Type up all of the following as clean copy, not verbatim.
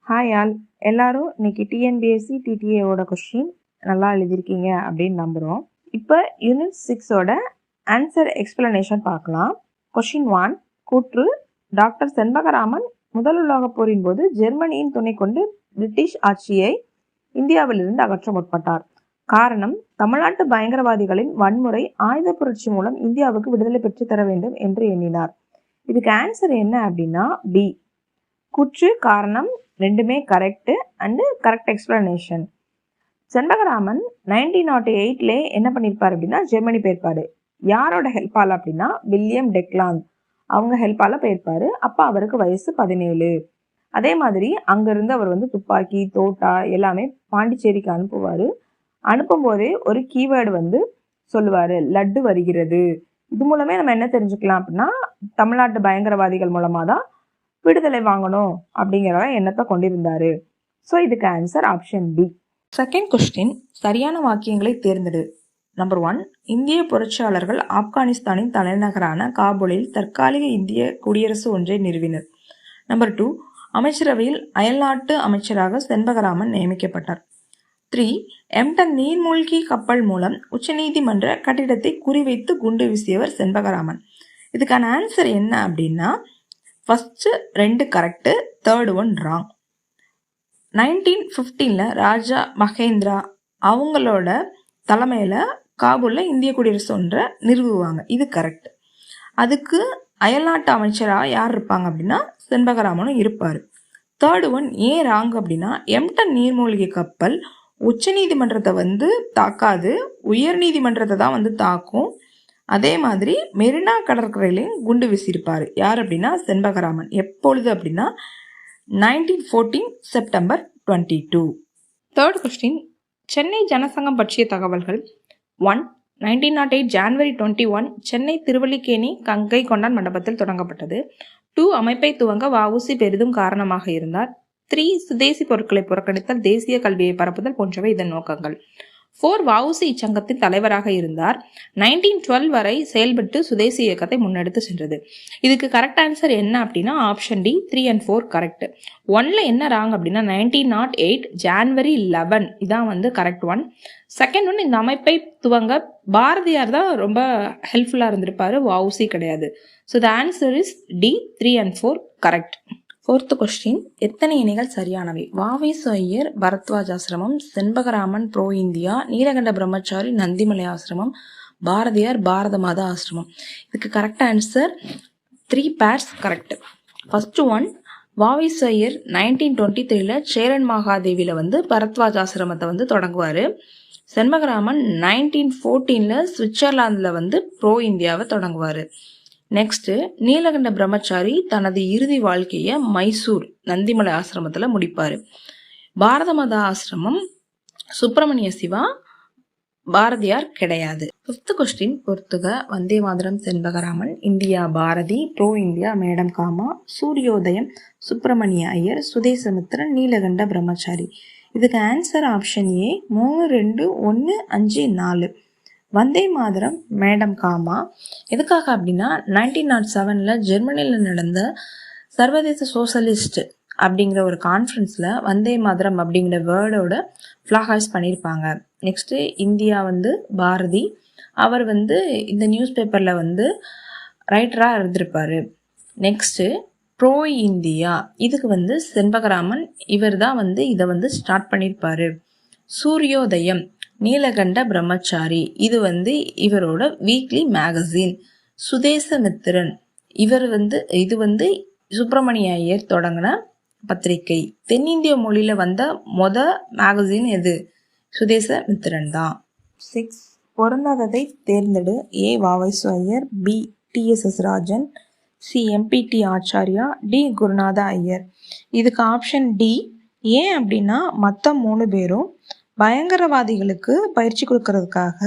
Hi all, எல்லாரும் இன்னைக்கு TNPSC டிடிஏவோட question நல்லா எழுதியிருக்கீங்க அப்படின்னு நம்புகிறோம். இப்போ யூனிட் 6ஓட ஆன்சர் எக்ஸ்பிளனேஷன் பார்க்கலாம். கொஸ்டின் 1, கூற்று: டாக்டர் செண்பகராமன் முதல் உலகப் போரின் போது ஜெர்மனியின் துணை கொண்டு பிரிட்டிஷ் ஆட்சியை இந்தியாவிலிருந்து அகற்ற முற்பட்டார். காரணம்: தமிழ்நாட்டு பயங்கரவாதிகளின் வன்முறை ஆயுத புரட்சி மூலம் இந்தியாவுக்கு விடுதலை பெற்று தர வேண்டும் என்று எண்ணினார். இதுக்கு ஆன்சர் என்ன அப்படின்னா பி. கூற்று, காரணம் ரெண்டுமே correct and correct explanation. Chempakaraman 1908 என்ன பண்ணியிருப்பார் அப்படின்னா ஜெர்மனி போயிருப்பாரு. யாரோட ஹெல்ப்பால் அப்படின்னா வில்லியம் டெக்லாந்த் அவங்க ஹெல்ப்பால் போயிருப்பாரு. அப்போ அவருக்கு வயசு 17. அதே மாதிரி அங்கேருந்து அவர் துப்பாக்கி, தோட்டா எல்லாமே பாண்டிச்சேரிக்கு அனுப்புவார். அனுப்பும் போதே ஒரு கீவேர்டு சொல்லுவார், லட்டு வருகிறது. இது மூலமே நம்ம என்ன தெரிஞ்சுக்கலாம் அப்படின்னா தமிழ்நாட்டு பயங்கரவாதிகள் மூலமாக தான் விடுதலை வாங்கணும் அப்படிங்கிற எண்ணத்தை கொண்டிருந்தாரு. ஸோ இதுக்கு answer option B. Second question, சரியான வாக்கியங்களை தேர்ந்தெடு. நம்பர் 1, இந்திய புரட்சியாளர்கள் ஆப்கானிஸ்தானின் தலைநகரான காபூலில் தற்காலிக இந்திய குடியரசு ஒன்றை நிறுவினர். நம்பர் 2, அமைச்சரவையில் அயல்நாட்டு அமைச்சராக செண்பகராமன் நியமிக்கப்பட்டார். 3, எம்டன் நீர்மூழ்கி கப்பல் மூலம் உச்சநீதிமன்ற கட்டிடத்தை குறிவைத்து குண்டு வீசியவர் செண்பகராமன். இதுக்கான ஆன்சர் என்ன அப்படின்னா ஃபஸ்ட்டு 2 கரெக்டு, தேர்டு 1 ராங். 1915 ராஜா மகேந்திரா அவங்களோட தலைமையில் காபூலில் இந்திய குடியரசு ஒன்றை நிறுவுவாங்க. இது கரெக்ட். அதுக்கு அயல்நாட்டு அமைச்சராக யார் இருப்பாங்க அப்படின்னா செண்பகராமனும் இருப்பார். தேர்டு 1 ஏன் ராங் அப்படின்னா எம்டன் நீர்மூழ்கி கப்பல் உச்சநீதிமன்றத்தை தாக்காது, உயர் நீதிமன்றத்தை தான் தாக்கும். அதே மாதிரி மெரினா கடற்கரையிலையும் குண்டு வீசியிருப்பார். யார் அப்படின்னா செண்பகராமன். எப்பொழுது அப்படின்னா 1914 September 22. Third question, Chennai Jana Sangh பற்றிய தகவல்கள். 1, 1908 ஜான்வரி 21 சென்னை திருவல்லிக்கேணி கங்கை கொண்டான் மண்டபத்தில் தொடங்கப்பட்டது. 2, அமைப்பை துவங்க வ.உ.சி. பெரிதும் காரணமாக இருந்தார். 3, சுதேசி பொருட்களை புறக்கணித்தல், தேசிய கல்வியை பரப்புதல் போன்றவை இதன் நோக்கங்கள். 4, வ.உ.சி. இச்சங்கத்தின் தலைவராக இருந்தார். 1912 வரை செயல்பட்டு சுதேசி இயக்கத்தை முன்னெடுத்து சென்றது. இதுக்கு கரெக்ட் ஆன்சர் என்ன அப்படின்னா ஆப்ஷன் டி. 3 and 4 correct. 1ல் என்ன ராங் அப்படின்னா 1908 ஜான்வரி 11 இதான் கரெக்ட் 1. செகண்ட் 1, இந்த அமைப்பை துவங்க பாரதியார் தான் ரொம்ப ஹெல்ப்ஃபுல்லாக இருந்திருப்பாரு, வ.உ.சி. கிடையாது. So the answer is D. 3 and 4 correct. Fourth question, எத்தனை இணைகள் சரியானவை? வ.வி.சு. ஐயர் பரத்வாஜ் ஆசிரமம், செண்பகராமன் ப்ரோ இந்தியா, நீலகண்ட பிரம்மச்சாரி நந்திமலை ஆசிரமம், பாரதியார் பாரத மாதா ஆசிரமம். இதுக்கு correct answer 3 pairs correct. First 1, VVS. Iyer 1923 சேரன் மகாதேவியில் பரத்வாஜ் ஆசிரமத்தை தொடங்குவார். செண்பகராமன் 1914 சுவிட்சர்லாந்தில் ப்ரோ இந்தியாவை தொடங்குவார். நெக்ஸ்ட், நீலகண்ட பிரம்மச்சாரி தனது இறுதி வாழ்க்கையை மைசூர் நந்திமலை ஆசிரமத்தில் முடிப்பார். பாரத மாதா ஆசிரமம் சுப்பிரமணிய சிவா, பாரதியார் கிடையாது. ஃபிஃப்த் கொஸ்டின், பொறுத்துக. Vande Mataram Chempakaraman, India Bharati, pro India madam Cama, Suryodayam Subramania Iyer, Swadesamitran Neelakanta Brahmachari. இதுக்கு answer option A. 3, 2, 1, 5, 4. Vande Mataram madam Cama. எதுக்காக அப்படின்னா 1907 ஜெர்மனியில் நடந்த சர்வதேச சோசலிஸ்ட் அப்படிங்கிற ஒரு கான்ஃபரன்ஸில் வந்தே மாதரம் அப்படிங்கிற வேர்டோட ஃப்ளாக் ஹாய்ஸ் பண்ணியிருப்பாங்க. நெக்ஸ்ட்டு இந்தியா பாரதி, அவர் இந்த நியூஸ் பேப்பரில் ரைட்டராக இருந்திருப்பார். நெக்ஸ்ட்டு ப்ரோ இந்தியா, இதுக்கு செண்பகராமன் இவர் தான் இதை ஸ்டார்ட் பண்ணியிருப்பார். சூரியோதயம் நீலகண்ட பிரம்மச்சாரி, இது இவரோட வீக்லி மேகசின். சுதேசமித்திரன் இவர் இது சுப்பிரமணிய ஐயர் தொடங்கின பத்திரிகை. தென்னிந்திய மொழியில வந்த மேகசின் எது? சுதேசமித்திரன் தான். 6, பொருந்தாததை தேர்ந்தெடு. A, VVS. Iyer, B, TSS. Rajan, C, MPT. Acharya, D, Gurunatha Iyer. இதுக்கு ஆப்ஷன் டி. ஏன் அப்படின்னா மற்ற 3 பேரும் பயங்கரவாதிகளுக்கு பயிற்சி கொடுக்கறதுக்காக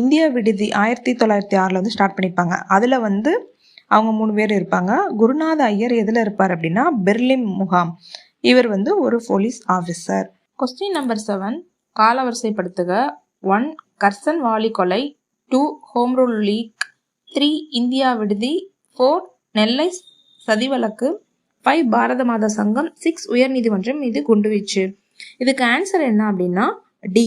இந்திய விடுதி 1906 ஸ்டார்ட் பண்ணியிருப்பாங்க. அதில் அவங்க 3 பேர் இருப்பாங்க. குருநாத ஐயர் எதில் இருப்பார் அப்படின்னா பெர்லின் முகாம். இவர் ஒரு போலீஸ் ஆஃபீஸர். கொஸ்டின் நம்பர் 7, காலவரிசைப்படுத்துக. 1, கர்சன் வாலி கொலை. 2, ஹோம் ரூல் லீக். 3, இந்தியா விடுதி. 4, நெல்லை சதிவழக்கு. 5 பாரத மாதா சங்கம். 6 உயர்நீதிமன்றம் மீது குண்டுவீச்சு. இதுக்கு ஆன்சர் என்ன அப்படின்னா D.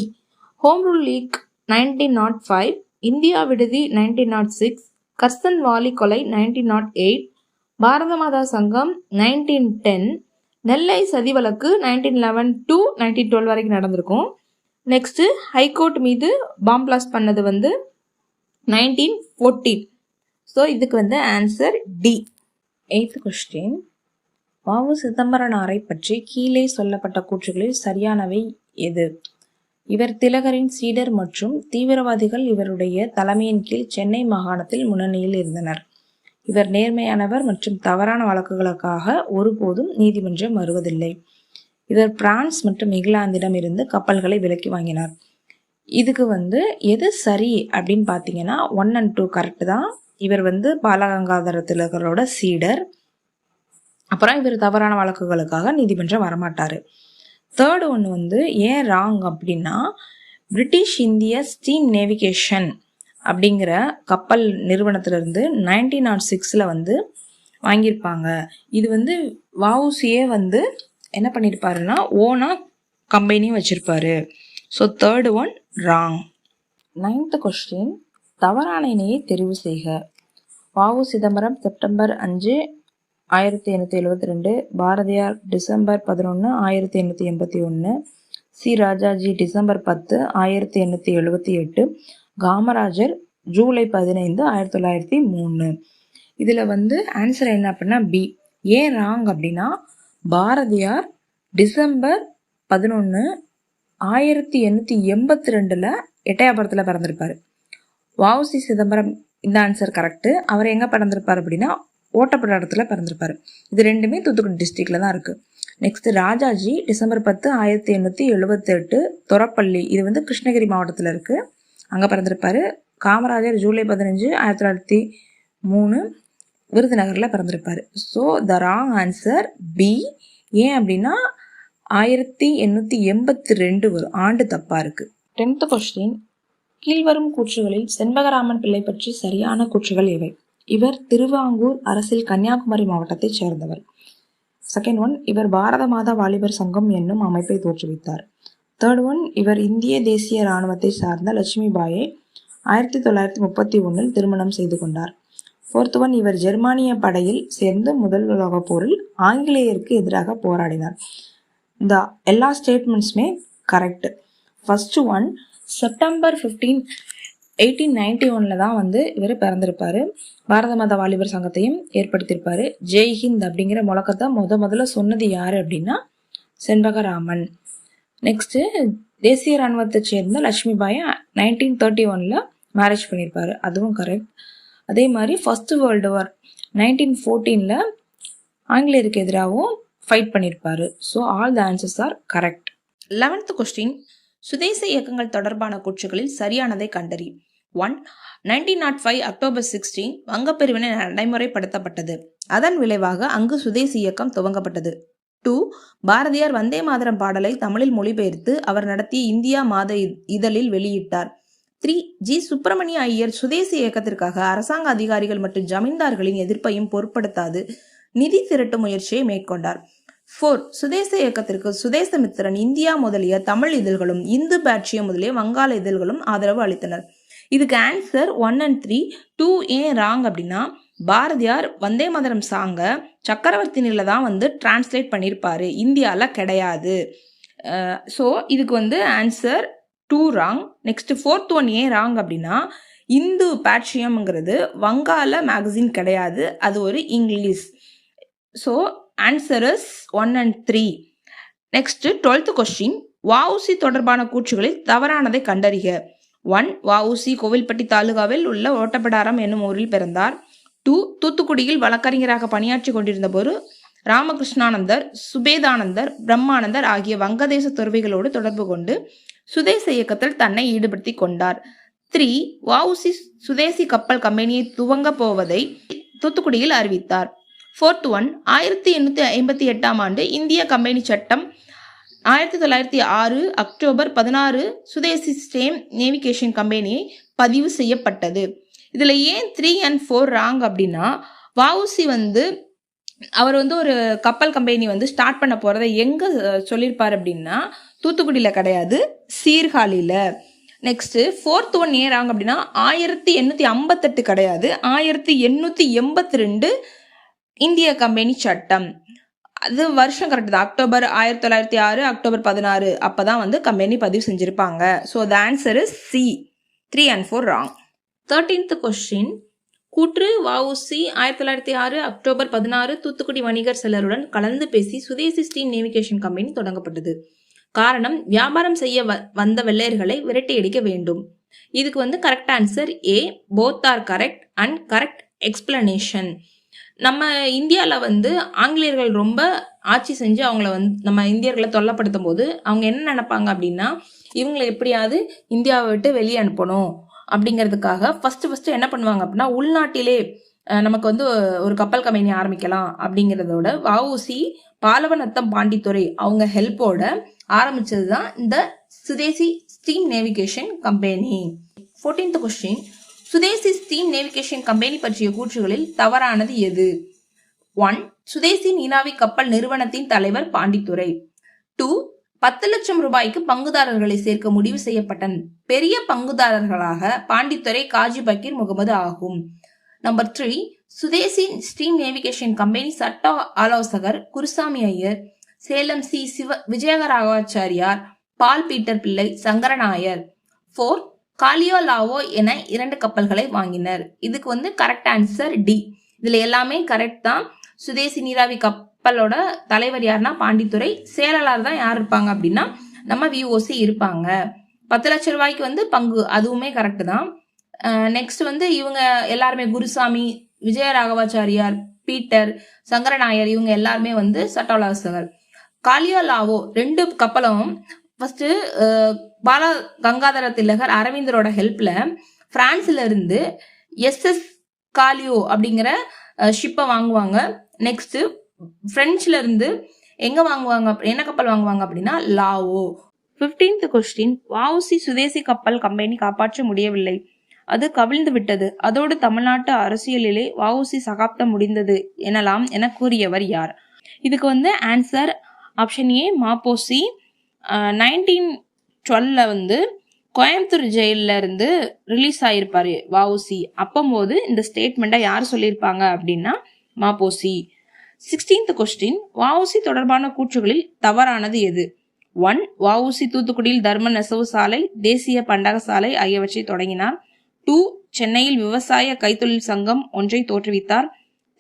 Home rule league 1905, India விடுதி 1906, கர்சன் வாலி கொலை 1908, பாரத மாதா சங்கம் 1910, நெல்லை சதி வழக்கு 1911 to 1912 வரைக்கும் நடந்திருக்கும். நெக்ஸ்ட் ஹைகோர்ட் மீது பாம் பிளாஸ்ட் பண்ணது 1914. ஸோ இதுக்கு answer D. 8th question. VO. சிதம்பரனாரை பற்றி கீழே சொல்லப்பட்ட கூற்றுகளில் சரியானவை எது? இவர் திலகரின் சீடர் மற்றும் தீவிரவாதிகள் இவருடைய தலைமையின் கீழ் சென்னை மாகாணத்தில் முன்னணியில் இருந்தனர். இவர் நேர்மையானவர் மற்றும் தவறான வழக்குகளுக்காக ஒருபோதும் நீதிமன்றம் வருவதில்லை. இவர் பிரான்ஸ் மற்றும் இங்கிலாந்திடம் இருந்து கப்பல்களை விலக்கி வாங்கினார். இதுக்கு எது சரி அப்படின்னு பார்த்தீங்கன்னா 1 and 2 கரெக்ட் தான். இவர் பாலகங்காதர திலகரோட சீடர். அப்புறம் இவர் தவறான வழக்குகளுக்காக நீதிமன்றம் வரமாட்டாரு. தேர்ட் ஒன்று ஏன் ராங் அப்படின்னா பிரிட்டிஷ் இந்திய ஸ்டீம் நேவிகேஷன் அப்படிங்கிற கப்பல் நிறுவனத்திலிருந்து 1906 வாங்கியிருப்பாங்க. இது வ.உ.சியே என்ன பண்ணியிருப்பாருன்னா ஓனா கம்பெனியும் வச்சிருப்பாரு. So third one wrong. 9th question. தவறான இணையை தெரிவு செய்க. VO. Chidambaram September 5, 1872, Bharathiyar December 11, 1881, C. Rajaji December 10, 1878, Kamarajar July 15, 1903. இதில் ஆன்சர் என்ன அப்படின்னா பி. ஏன் ராங் அப்படின்னா பாரதியார் டிசம்பர் 11, 1882 எட்டயபுரத்தில் பிறந்திருப்பாரு. வ.உ.சி. சிதம்பரம் இந்த ஆன்சர் கரெக்டு. அவர் எங்கே பிறந்திருப்பார் அப்படின்னா ஓட்டப்பிடாரத்துல பிறந்திருப்பாரு. இது ரெண்டுமே தூத்துக்குடி டிஸ்ட்ரிக்ட்ல தான் இருக்கு. நெக்ஸ்ட் ராஜாஜி டிசம்பர் 10, 1878 தொரப்பள்ளி, இது கிருஷ்ணகிரி மாவட்டத்தில் இருக்கு, அங்க பிறந்திருப்பாரு. காமராஜர் ஜூலை 15, 1903 விருதுநகர்ல பிறந்திருப்பாரு. So the wrong answer B. ஏன் அப்படின்னா 1882 வரும், ஆண்டு தப்பா இருக்கு. 10th question. கீழ்வரும் கூற்றுகளில் செண்பகராமன் பிள்ளை பற்றி சரியான கூற்றுகள் எவை? இவர் திருவாங்கூர் அரசில் கன்னியாகுமரி மாவட்டத்தைச் சேர்ந்தவர். செகண்ட் ஒன், இவர் பாரத மாதா வாலிபர் சங்கம் என்னும் அமைப்பை தோற்றுவித்தார். தேர்ட் ஒன், இவர் இந்திய தேசிய இராணுவத்தை சார்ந்த லட்சுமி பாயை 1931 திருமணம் செய்து கொண்டார். ஃபோர்த் ஒன், இவர் ஜெர்மானிய படையில் சேர்ந்து முதல் உலகப் போரில் ஆங்கிலேயருக்கு எதிராக போராடினார். இந்த எல்லா ஸ்டேட்மெண்ட்ஸுமே கரெக்ட். ஃபர்ஸ்ட் ஒன், செப்டம்பர் 15, 1891 தான் இவர் பிறந்திருப்பாரு. பாரத மாதா வாலிபர் சங்கத்தையும் ஏற்படுத்தியிருப்பாரு. ஜெய்ஹிந்த் அப்படிங்கிற முழக்கத்தை முதல்ல சொன்னது யாரு அப்படின்னா செண்பகராமன். நெக்ஸ்ட், தேசிய இராணுவத்தை சேர்ந்த லட்சுமி பாயை 1931 மேரேஜ் பண்ணியிருப்பாரு, அதுவும் கரெக்ட். அதே மாதிரி ஃபர்ஸ்ட் வேர்ல்டு வார் 1914 ஆங்கிலேயருக்கு எதிராகவும் ஃபைட் பண்ணியிருப்பாரு. So all the answers are correct. 11th question. சுதேச இயக்கங்கள் தொடர்பான கூற்றுகளில் சரியானதை கண்டறி. 1. 1905 அக்டோபர் 16 வங்கப்பிரிவினை நடைமுறைப்படுத்தப்பட்டது. அதன் விளைவாக அங்கு சுதேசி இயக்கம் துவங்கப்பட்டது. 2. பாரதியார் வந்தே மாதரம் பாடலை தமிழில் மொழிபெயர்த்து அவர் நடத்திய இந்தியா மாத இதழில் வெளியிட்டார். 3. ஜி. சுப்பிரமணிய ஐயர் சுதேசி இயக்கத்திற்காக அரசாங்க அதிகாரிகள் மற்றும் ஜமீன்தார்களின் எதிர்ப்பையும் பொருட்படுத்தாது நிதி திரட்டும் முயற்சியை மேற்கொண்டார். 4. சுதேச இயக்கத்திற்கு சுதேசமித்திரன், இந்தியா முதலிய தமிழ் இதழ்களும் இந்து பாட்சியம் முதலிய வங்காள இதழ்களும் ஆதரவு அளித்தனர். இதுக்கு ஆன்சர் 1 and 3. 2 ஏன் ராங் அப்படின்னா பாரதியார் வந்தே மாதரம் சாங்க சக்கரவர்த்தி நில தான் டிரான்ஸ்லேட் பண்ணியிருப்பாரு, இந்தியாவில் கிடையாது. ஸோ இதுக்கு answer 2 wrong. Next 4th one ஏன் ராங் அப்படின்னா இந்து பாட்சியம்ங்கிறது வங்காள மேகசின் கிடையாது, அது ஒரு English. So answer is 1 and 3. Next 12th question. V.O.C.. தொடர்பான கூற்றுகளில் தவறானதை கண்டறிக. 1. வ.உ.சி. கோவில்பட்டி தாலுகாவில் உள்ள ஓட்டப்பிடாரம் என்னும் ஊரில் பிறந்தார். 2. தூத்துக்குடியில் வழக்கறிஞராக பணியாற்றி கொண்டிருந்த போது ராமகிருஷ்ணானந்தர், சுபேதானந்தர், பிரம்மானந்தர் ஆகிய வங்கதேச துறவிகளோடு தொடர்பு கொண்டு சுதேச இயக்கத்தில் தன்னை ஈடுபடுத்தி கொண்டார். 3. வ.உ.சி. சுதேசி கப்பல் கம்பெனியை துவங்க போவதை தூத்துக்குடியில் அறிவித்தார். 4th ஒன், 1858 ஆண்டு இந்திய கம்பெனி சட்டம் 1906 அக்டோபர் 16 சுதேசி ஸ்டீம் நேவிகேஷன் கம்பெனியை பதிவு செய்யப்பட்டது. இதில் ஏன் 3 and 4 ராங் அப்படின்னா வ.உ.சி. அவர் வந்து ஒரு கப்பல் கம்பெனி வந்து ஸ்டார்ட் பண்ண போகிறத எங்கே சொல்லியிருப்பார் அப்படின்னா தூத்துக்குடியில் கிடையாது, சீர்காழியில். நெக்ஸ்ட்டு 4th ஒன் ஏறாங்க அப்படின்னா 1858 கிடையாது, 1882 இந்திய கம்பெனி சட்டம். அது வருஷம் கரெக்ட் தான், அக்டோபர் 1906 அக்டோபர் 16 அப்போ தான் வந்து கம்பெனி பதிவு செஞ்சுருப்பாங்க. So the answer is C. 3 and 4 wrong. 13th question. கூற்று வஉசி 1906 அக்டோபர் 16 தூத்துக்குடி வணிகர் சிலருடன் கலந்து பேசி சுதேசி ஸ்டீம் நேவிகேஷன் கம்பெனி தொடங்கப்பட்டது. காரணம், வியாபாரம் செய்ய வந்த வெள்ளையர்களை விரட்டியடிக்க வேண்டும். இதுக்கு வந்து correct answer A. Both are correct and correct explanation. நம்ம இந்தியாவில் வந்து ஆங்கிலேயர்கள் ரொம்ப ஆட்சி செஞ்சு அவங்கள வந்து நம்ம இந்தியர்களை தொல்லப்படுத்தும் போது அவங்க என்ன நினைப்பாங்க அப்படின்னா, இவங்களை எப்படியாவது இந்தியாவை விட்டு வெளியே அனுப்பணும் அப்படிங்கிறதுக்காக ஃபர்ஸ்ட் என்ன பண்ணுவாங்க அப்படின்னா, உள்நாட்டிலே நமக்கு வந்து ஒரு கப்பல் கம்பெனி ஆரம்பிக்கலாம் அப்படிங்கிறதோட வஉசி பாலவநத்தம் பாண்டித்துறை அவங்க ஹெல்ப்போட ஆரம்பிச்சது தான் இந்த Swadeshi steam navigation company. 14th question. Swadeshi steam navigation company பற்றிய கூற்றுகளில் தவறானது எது? 1. சுதேசி நீராவி கப்பல் நிறுவனத்தின் தலைவர் பாண்டித்துரை. 2. 10 லட்சம் ரூபாய்க்கு பங்குதாரர்களை சேர்க்க முடிவு செய்யப்பட்ட பெரிய பங்குதாரர்களாக பாண்டித்துரை, காஜி பக்கீர் முகமது ஆகும். Number 3. Swadeshi steam navigation company சட்ட ஆலோசகர் Gurusamy Iyer, Salem C. Vijayaraghavachariar, Paul Peter Pillai, Sankaran Nair. 4. காலியோ Lao என 2 கப்பல்களை வாங்கினர். இதுக்கு வந்து கரெக்ட் ஆன்சர் டி. இதுல எல்லாமே கரெக்ட் தான். சுதேசி நீராவி கப்பலோட தலைவர் யாருன்னா பாண்டித்துரை. செயலாளர் தான் யார் இருப்பாங்க அப்படின்னா நம்ம விஓசி இருப்பாங்க. 10 லட்சம் ரூபாய்க்கு வந்து பங்கு, அதுவுமே கரெக்ட் தான். நெக்ஸ்ட் வந்து இவங்க எல்லாருமே குருசாமி, விஜயராகவாச்சாரியார், பீட்டர், சங்கரநாயர் இவங்க எல்லாருமே வந்து சட்டாலோசகர். காலியோ லாவோ 2 கப்பலும் ஃபர்ஸ்ட் பால கங்காதர திலகர் அரவிந்தரோட ஹெல்ப்ல பிரான்ஸ்ல இருந்து SS காலியோ அப்படிங்கிற ஷிப்பை வாங்குவாங்க. நெக்ஸ்ட் பிரெஞ்சுல இருந்து எங்க வாங்குவாங்க, என்ன கப்பல் வாங்குவாங்க அப்படின்னா லாவோ. 15th question. வஉசி சுதேசி கப்பல் கம்பெனி காப்பாற்ற முடியவில்லை, அது கவிழ்ந்து விட்டது, அதோடு தமிழ்நாட்டு அரசியலிலே வஉசி சகாப்தம் முடிந்தது எனலாம் என கூறியவர் யார்? இதுக்கு வந்து ஆன்சர் ஆப்ஷன் ஏ மாப்போசி. 1912 வந்து கோயம்புத்தூர் ஜெயில இருந்து ரிலீஸ் ஆயிருப்பாரு வஉசி. அப்போது இந்த ஸ்டேட்மெண்ட்டை யார் சொல்லியிருப்பாங்க அப்படின்னா மாப்போசி. 16th question. வஉசி தொடர்பான கூற்றுகளில் தவறானது எது? 1. வஉசி தூத்துக்குடியில் தர்ம நெசவு சாலை, தேசிய பண்டக சாலை ஆகியவற்றை தொடங்கினார். 2. சென்னையில் விவசாய கைத்தொழில் சங்கம் ஒன்றை தோற்றுவித்தார்.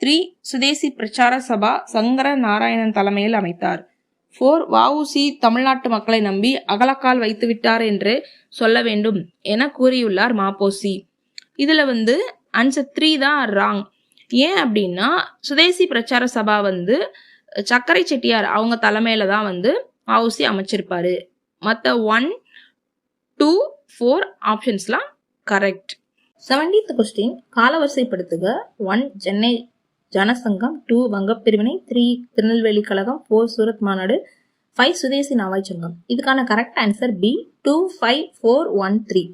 3. சுதேசி பிரச்சார சபா சங்கர நாராயணன் தலைமையில் அமைத்தார். 4. வஉசி தமிழ்நாட்டு மக்களை நம்பி அகலக்கால் வைத்து விட்டார் என்று சொல்ல வேண்டும் என கூறியுள்ளார் மாப்போசி. இதுல வந்து ஆன்சர் 3 தான் ராங். ஏன் அப்படின்னா சுதேசி பிரச்சார சபா வந்து சக்கரை செட்டியார் அவங்க தலைமையில தான் வந்து வஉசி அமைச்சிருப்பாரு. மற்ற 1, 2, 4 ஆப்ஷன்ஸ்லாம் கரெக்ட். 17th question. காலவரிசைப்படுத்துக. 1. சென்னை ஜனசங்கம், 2. வங்கப்பிரிவினை, 3. திருநெல்வேலி கழகம், 4. சூரத் மாநாடு, 5. சுதேசி நாவாய் சங்கம். இதுக்கான கரெக்ட் ஆன்சர் பி. 2, 5, 4, 1, 3.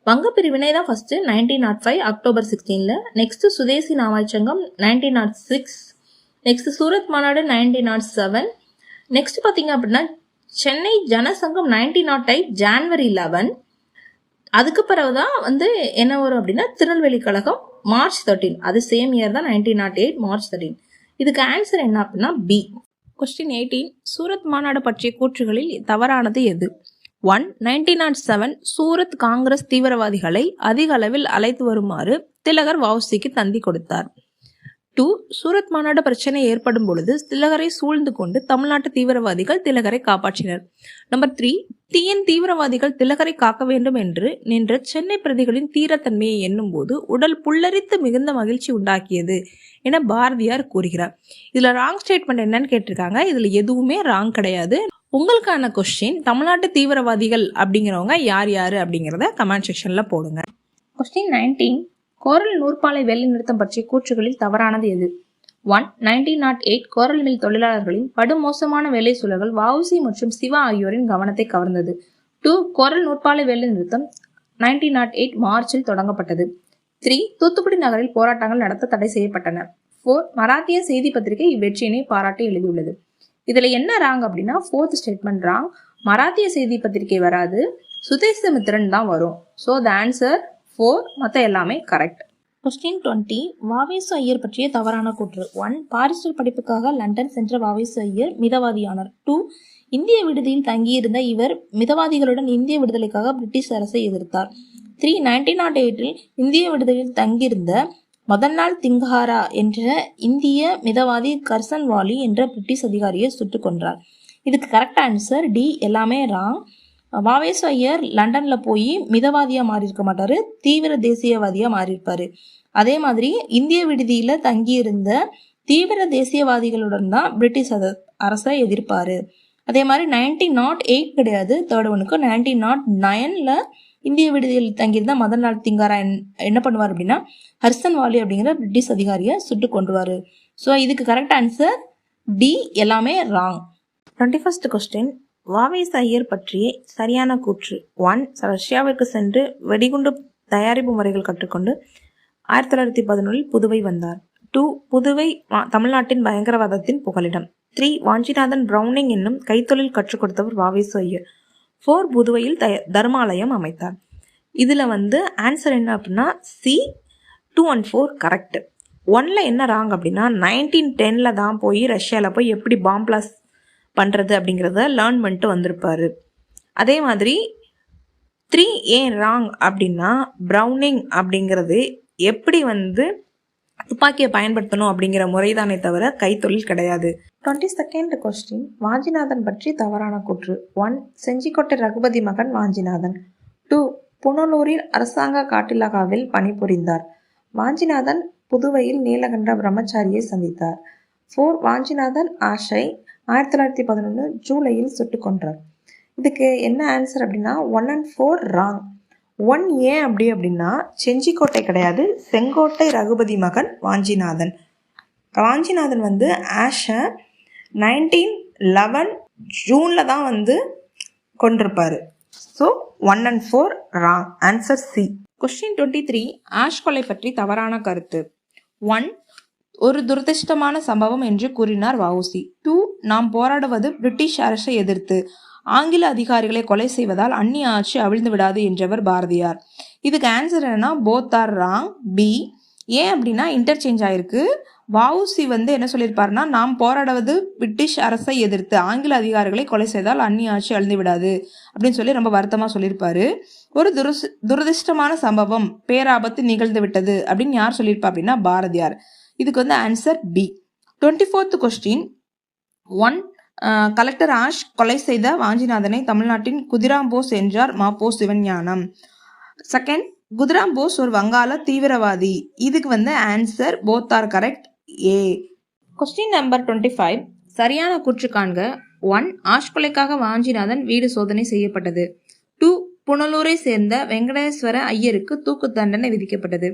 வங்கப்பிரிவினை தான் ஃபர்ஸ்ட் 1905 அக்டோபர் 16ல. நெக்ஸ்ட் சுதேசி நாவாய் சங்கம் 1906. நெக்ஸ்ட் சூரத் மாநாடு 1907. நெக்ஸ்ட் பாத்தீங்க அப்படின்னா சென்னை ஜனசங்கம் 1908 ஜான்வரி 11. அதுக்கு பிறகுதான் வந்து என்ன வரும் அப்படின்னா திருநெல்வேலி கழகம் மார்ச் 13. அது சேம் இயர் தான் 1908 மார்ச் 13. இதுக்கு ஆன்சர் என்ன அப்படின்னா பி. கொஸ்டின் 18. சூரத் மாநாடு பற்றிய கூற்றுகளில் தவறானது எது? 1. 1907 சூரத் காங்கிரஸ் தீவிரவாதிகளை அதிக அளவில் அழைத்து வருமாறு திலகர் வஉசிக்கு தந்தி கொடுத்தார். 2. சூரத் மாநாடு பிரச்சனை ஏற்படும் பொழுது திலகரை சூழ்ந்து கொண்டு தமிழ்நாட்டு தீவிரவாதிகள் திலகரை காப்பாற்றினர். நம்பர் 3. தீவிரவாதிகள் திலகரை காக்க வேண்டும் என்று நின்ற சென்னை பிரதிகளின் தீரத்தன்மையை எண்ணும் போது உடல் புல்லரித்து மிகுந்த மகிழ்ச்சி உண்டாக்கியது என பாரதியார் கூறுகிறார். இதுல ராங் ஸ்டேட்மெண்ட் என்னன்னு கேட்டிருக்காங்க. இதுல எதுவுமே ராங் கிடையாது. உங்களுக்கான கொஸ்டின், தமிழ்நாட்டு தீவிரவாதிகள் அப்படிங்கிறவங்க யார் யாரு அப்படிங்கிறத கமெண்ட் செக்ஷன்ல போடுங்க. கொஸ்டின் 19. கோரல் நூற்பாலை வேலை நிறுத்தம் பற்றிய கூற்றுகளில் தவறானது எது? 1. 1908 கோரல் மில் தொழிலாளர்களின் படுமோசமான வேலை சூழல்கள் வஉசி மற்றும் சிவா ஆகியோரின் கவனத்தை கவர்ந்தது. 2. கோரல் நூற்பாலை வேலை நிறுத்தம் 1908 மார்ச்சில் தொடங்கப்பட்டது. 3. தூத்துக்குடி நகரில் போராட்டங்கள் நடத்த தடை செய்யப்பட்டன. 4 மராத்திய செய்தி பத்திரிகை இவ்வெற்றியினை பாராட்டி எழுதியுள்ளது. இதுல என்ன ராங் அப்படின்னா 4th ஸ்டேட்மெண்ட் ராங். மராத்திய செய்தி பத்திரிகை வராது, சுதேசமித்திரன் தான் வரும். ஸோ த ஆன்சர் 4, மற்ற எல்லாமே கரெக்ட். Question 20 வாவேசு ஐயர் பற்றிய தவறான கூற்று. 1 பாரிஸ்டர் படிப்புக்காக லண்டன் சென்ற வாவேசு ஐயர் மிதவாதியானார். 2 இந்திய விடுதியில் தங்கியிருந்த இவர் மிதவாதிகளுடன் இந்திய விடுதலைக்காக பிரிட்டிஷ் அரசை எதிர்த்தார். 3 1908 இந்திய விடுதலையில் தங்கியிருந்த மதன்லால் திங்காரா என்ற இந்திய மிதவாதி கர்சன்வாலி என்ற பிரிட்டிஷ் அதிகாரியை சுட்டுக் கொன்றார். இதுக்கு கரெக்ட் ஆன்சர் டி, எல்லாமே ராங். வாவேசு ஐயர் லண்டன்ல போய் மிதவாதியா மாறி இருக்க மாட்டாரு, தீவிர தேசியவாதியா மாறி இருப்பாரு. அதே மாதிரி இந்திய விடுதியில தங்கியிருந்த தீவிர தேசியவாதிகளுடன் தான் பிரிட்டிஷ் அரசை எதிர்ப்பாரு. அதே மாதிரி 1908 கிடையாது, தேர்ட் ஒனுக்கு 1909ல இந்திய விடுதியில் தங்கியிருந்த மதன்லால் திங்காரா என்ன பண்ணுவார் அப்படின்னா ஹர்சன்வாலி அப்படிங்கிற பிரிட்டிஷ் அதிகாரியை சுட்டு கொன்றுவாரு. ஸோ இதுக்கு கரெக்ட் ஆன்சர் டி, எல்லாமே wrong. 21st question Vavesu Iyer பற்றிய சரியான கூற்று. 1 ரஷ்யாவிற்கு சென்று வெடிகுண்டு தயாரிப்பு முறைகள் கற்றுக்கொண்டு 1911 புதுவை வந்தார். 2 புதுவை தமிழ்நாட்டின் பயங்கரவாதத்தின் புகலிடம். 3 வாஞ்சிநாதன் பிரவுனிங் என்னும் கைத்தொழில் கற்றுக் கொடுத்தவர் வாவேசு ஐயர். 4 புதுவையில் தர்மாலயம் அமைத்தார். இதில் ஆன்சர் என்ன அப்படின்னா சி, 2 and 4 கரெக்ட். 1ல் என்ன ராங் அப்படின்னா 1910ல் தான் போய் ரஷ்யாவில் போய் எப்படி பாம் பிளாஸ்ட் பண்ணுறது அப்படிங்கிறத லேர்ன் பண்ணிட்டு வந்திருப்பாரு. அதே மாதிரி 3 ஏன் ராங் அப்படின்னா பிரவுனிங் அப்படிங்கிறது எப்படி துப்பாக்கியை பயன்படுத்தணும் அப்படிங்கிற முறைதானே தவிர கைத்தொழில் கிடையாது. 22nd கொஸ்டின் வாஞ்சிநாதன் பற்றி தவறான கூற்று. 1 செஞ்சிக்கோட்டை ரகுபதி மகன் வாஞ்சிநாதன். 2 புனலூரில் அரசாங்க காட்டிலகாவில் பணிபுரிந்தார். வாஞ்சிநாதன் புதுவையில் நீலகண்ட பிரம்மச்சாரியை சந்தித்தார். 4 வாஞ்சிநாதன் ஆஷை 1911 ஜூலையில் சுட்டுக் கொன்றார். இதுக்கு என்ன ஆன்சர் அப்படின்னா 1 and 4 ராங். 1 ஏன் அப்படின்னா செஞ்சிக்கோட்டை கிடையாது, செங்கோட்டை ரகுபதி மகன் வாஞ்சிநாதன். வாஞ்சிநாதன் ஆஷை 1911 ஜூனில் தான் கொண்டிருப்பார். So 1 and 4 wrong. Answer C. Question 23 ash கொலை பற்றி தவறான கருத்து. 1 ஒரு துரதிர்ஷ்டமான சம்பவம் என்று கூறினார் வஉசி. 2 நாம் போராடுவது பிரிட்டிஷ் அரசை எதிர்த்து, ஆங்கில அதிகாரிகளை கொலை செய்வதால் அந்நிய ஆட்சி அவிழ்ந்து விடாது என்றவர் பாரதியார். இதுக்கு ஆன்சர் என்னன்னா போத் ஆர் ராங். பி. ஏன் அப்படின்னா இன்டர்சேஞ்ச் ஆயிருக்கு. வஉசி என்ன சொல்லியிருப்பாருன்னா நாம் போராடுவது பிரிட்டிஷ் அரசை எதிர்த்து, ஆங்கில அதிகாரிகளை கொலை செய்தால் அந்நிய ஆட்சி அழிந்து விடாது அப்படின்னு சொல்லி ரொம்ப வருத்தமாக சொல்லியிருப்பாரு. ஒரு துரதிர்ஷ்டமான சம்பவம், பேராபத்து நிகழ்ந்து விட்டது அப்படின்னு யார் சொல்லியிருப்பா அப்படின்னா பாரதியார். இதுக்கு answer B. 24th question 1 collector Ashe கொலை செய்த வாஞ்சிநாதனை தமிழ்நாட்டின் குதிராம் போஸ் என்றார் மாப்போ சிவஞானம். 2 குதிராம் போஸ் ஒரு வங்காள தீவிரவாதி. இதுக்கு answer both are correct, A. Question number 25 சரியான கூற்று காண்க. 1 ஆஷ் கொலைக்காக வாஞ்சிநாதன் வீடு சோதனை செய்யப்பட்டது. 2 புனலூரை சேர்ந்த வெங்கடேஸ்வர ஐயருக்கு தூக்கு தண்டனை விதிக்கப்பட்டது.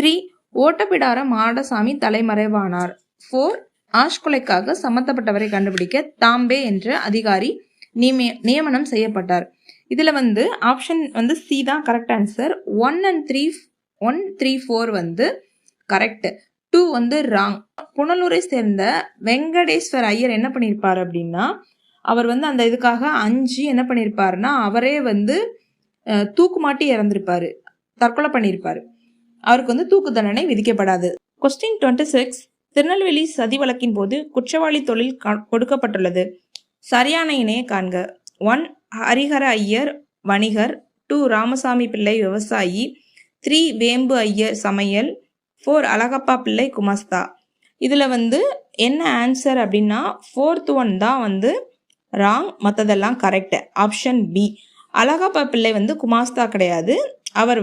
3 ஓட்டப்பிடார மாடசாமி தலைமறைவானார். 4 ஆஷ் கொலைக்காக சம்பந்தப்பட்டவரை கண்டுபிடிக்க தாம்பே என்ற அதிகாரி நியமனம் செய்யப்பட்டார். இதுல ஆப்ஷன் சி தான் correct answer. 1 and 3 4 correct. 2 wrong. புனலூரை சேர்ந்த வெங்கடேஸ்வர் ஐயர் என்ன பண்ணியிருப்பாரு அப்படின்னா அவர் அந்த இதுக்காக 5 என்ன பண்ணியிருப்பாருன்னா அவரே தூக்கு மாட்டி இறந்திருப்பாரு, தற்கொலை பண்ணியிருப்பாரு. அவருக்கு தூக்கு தண்டனை விதிக்கப்படாது. கொஸ்டின் 26 திருநெல்வேலி சதி வழக்கின் போது குற்றவாளி தொழில் கொடுக்கப்பட்டுள்ளது. சரியான இணையை காண்க. 1 ஹரிஹர ஐயர் வணிகர். 2 ராமசாமி பிள்ளை விவசாயி. 3 வேம்பு ஐயர் சமையல். 4 அழகப்பா பிள்ளை குமாஸ்தா. இதில் என்ன ஆன்சர் அப்படின்னா 4th one தான் ராங், மற்றதெல்லாம் கரெக்ட். Option B. அழகப்பா பிள்ளை குமாஸ்தா கிடையாது, அவர்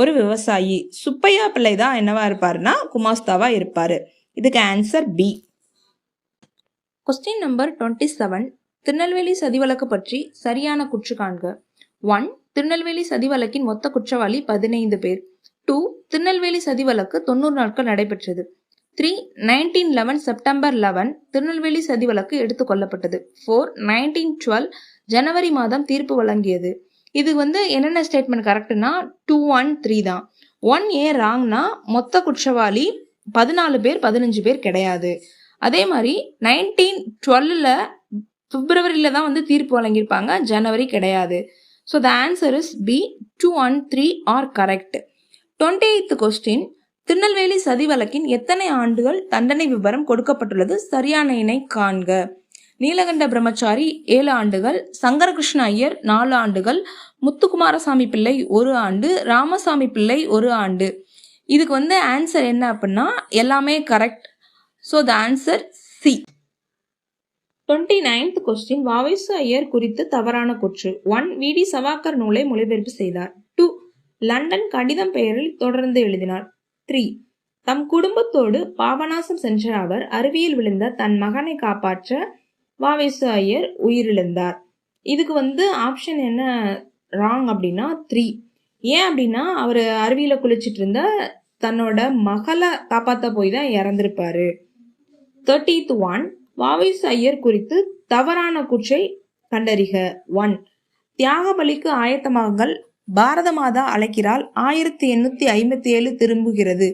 ஒரு விவசாயி. சுப்பையா பிள்ளை தான் என்னவா இருப்பாருன்னா குமாஸ்தாவா இருப்பாரு. இதுக்கு answer B. Question number 27 Tirunelveli சதி வழக்கு பற்றி சரியான குற்று காண்க. 1 திருநெல்வேலி சதி வழக்கின் மொத்த குற்றவாளி 15 பேர். 2 திருநெல்வேலி சதி வழக்கு 90 நாட்கள் நடைபெற்றது. 3 1911 செப்டம்பர் 11 திருநெல்வேலி சதி வழக்கு எடுத்துக் கொள்ளப்பட்டது. 4 1912 ஜனவரி மாதம் தீர்ப்பு வழங்கியது. இது என்னென்ன ஸ்டேட்மெண்ட் கரெக்ட்னா 2 and 3 தான். 1 ஏன் ராங்னா மொத்த குற்றவாளி 14 பேர் 15 பேர் கிடையாது. அதே மாதிரி 1912 பிப்ரவரியில் தான் வந்து தீர்ப்பு வழங்கியிருப்பாங்க, ஜனவரி கிடையாது. So the answer is B. 2 and 3 are correct. 28th question, Tirunelveli சதி வழக்கின் எத்தனை ஆண்டுகள் தண்டனை விபரம் கொடுக்கப்பட்டுள்ளது? சரியான இணை காண்க. நீலகண்ட பிரம்மச்சாரி 7 ஆண்டுகள், சங்கரகிருஷ்ண ஐயர் 4 ஆண்டுகள், முத்துக்குமாரசாமி பிள்ளை 1 ஆண்டு, ராமசாமி பிள்ளை 1 ஆண்டு. இதுக்கு வந்து ஆன்சர் என்ன அப்படின்னா எல்லாமே correct. So the answer C. 29th question, Vavesu Iyer குறித்து தவறான கூற்று. 1. வி.டி. சவாக்கர் நூலை மொழிபெயர்ப்பு செய்தார். 2. லண்டன் கடிதம் பெயரில் தொடர்ந்து எழுதினார். 3. தம் குடும்பத்தோடு பாபநாசம் சென்ற அவர் அருவியில் விழுந்த தன் மகனை காப்பாற்ற வாவேசு ஐயர் உயிரிழந்தார். இதுக்கு வந்து ஆப்ஷன் என்ன ராங் அப்படின்னா 3. ஏன் அப்படின்னா அவர் அருவியில குளிச்சுட்டு இருந்த தன்னோட மகளை காப்பாற்ற போய் தான் இறந்திருப்பாரு. 30th one, வாவேசு ஐயர் குறித்து தவறான கூற்றை கண்டறிக. 1. தியாகபலிக்கு ஆயத்தமாகுங்கள், பாரத மாதா அழைக்கிறாள், 1857 திரும்புகிறது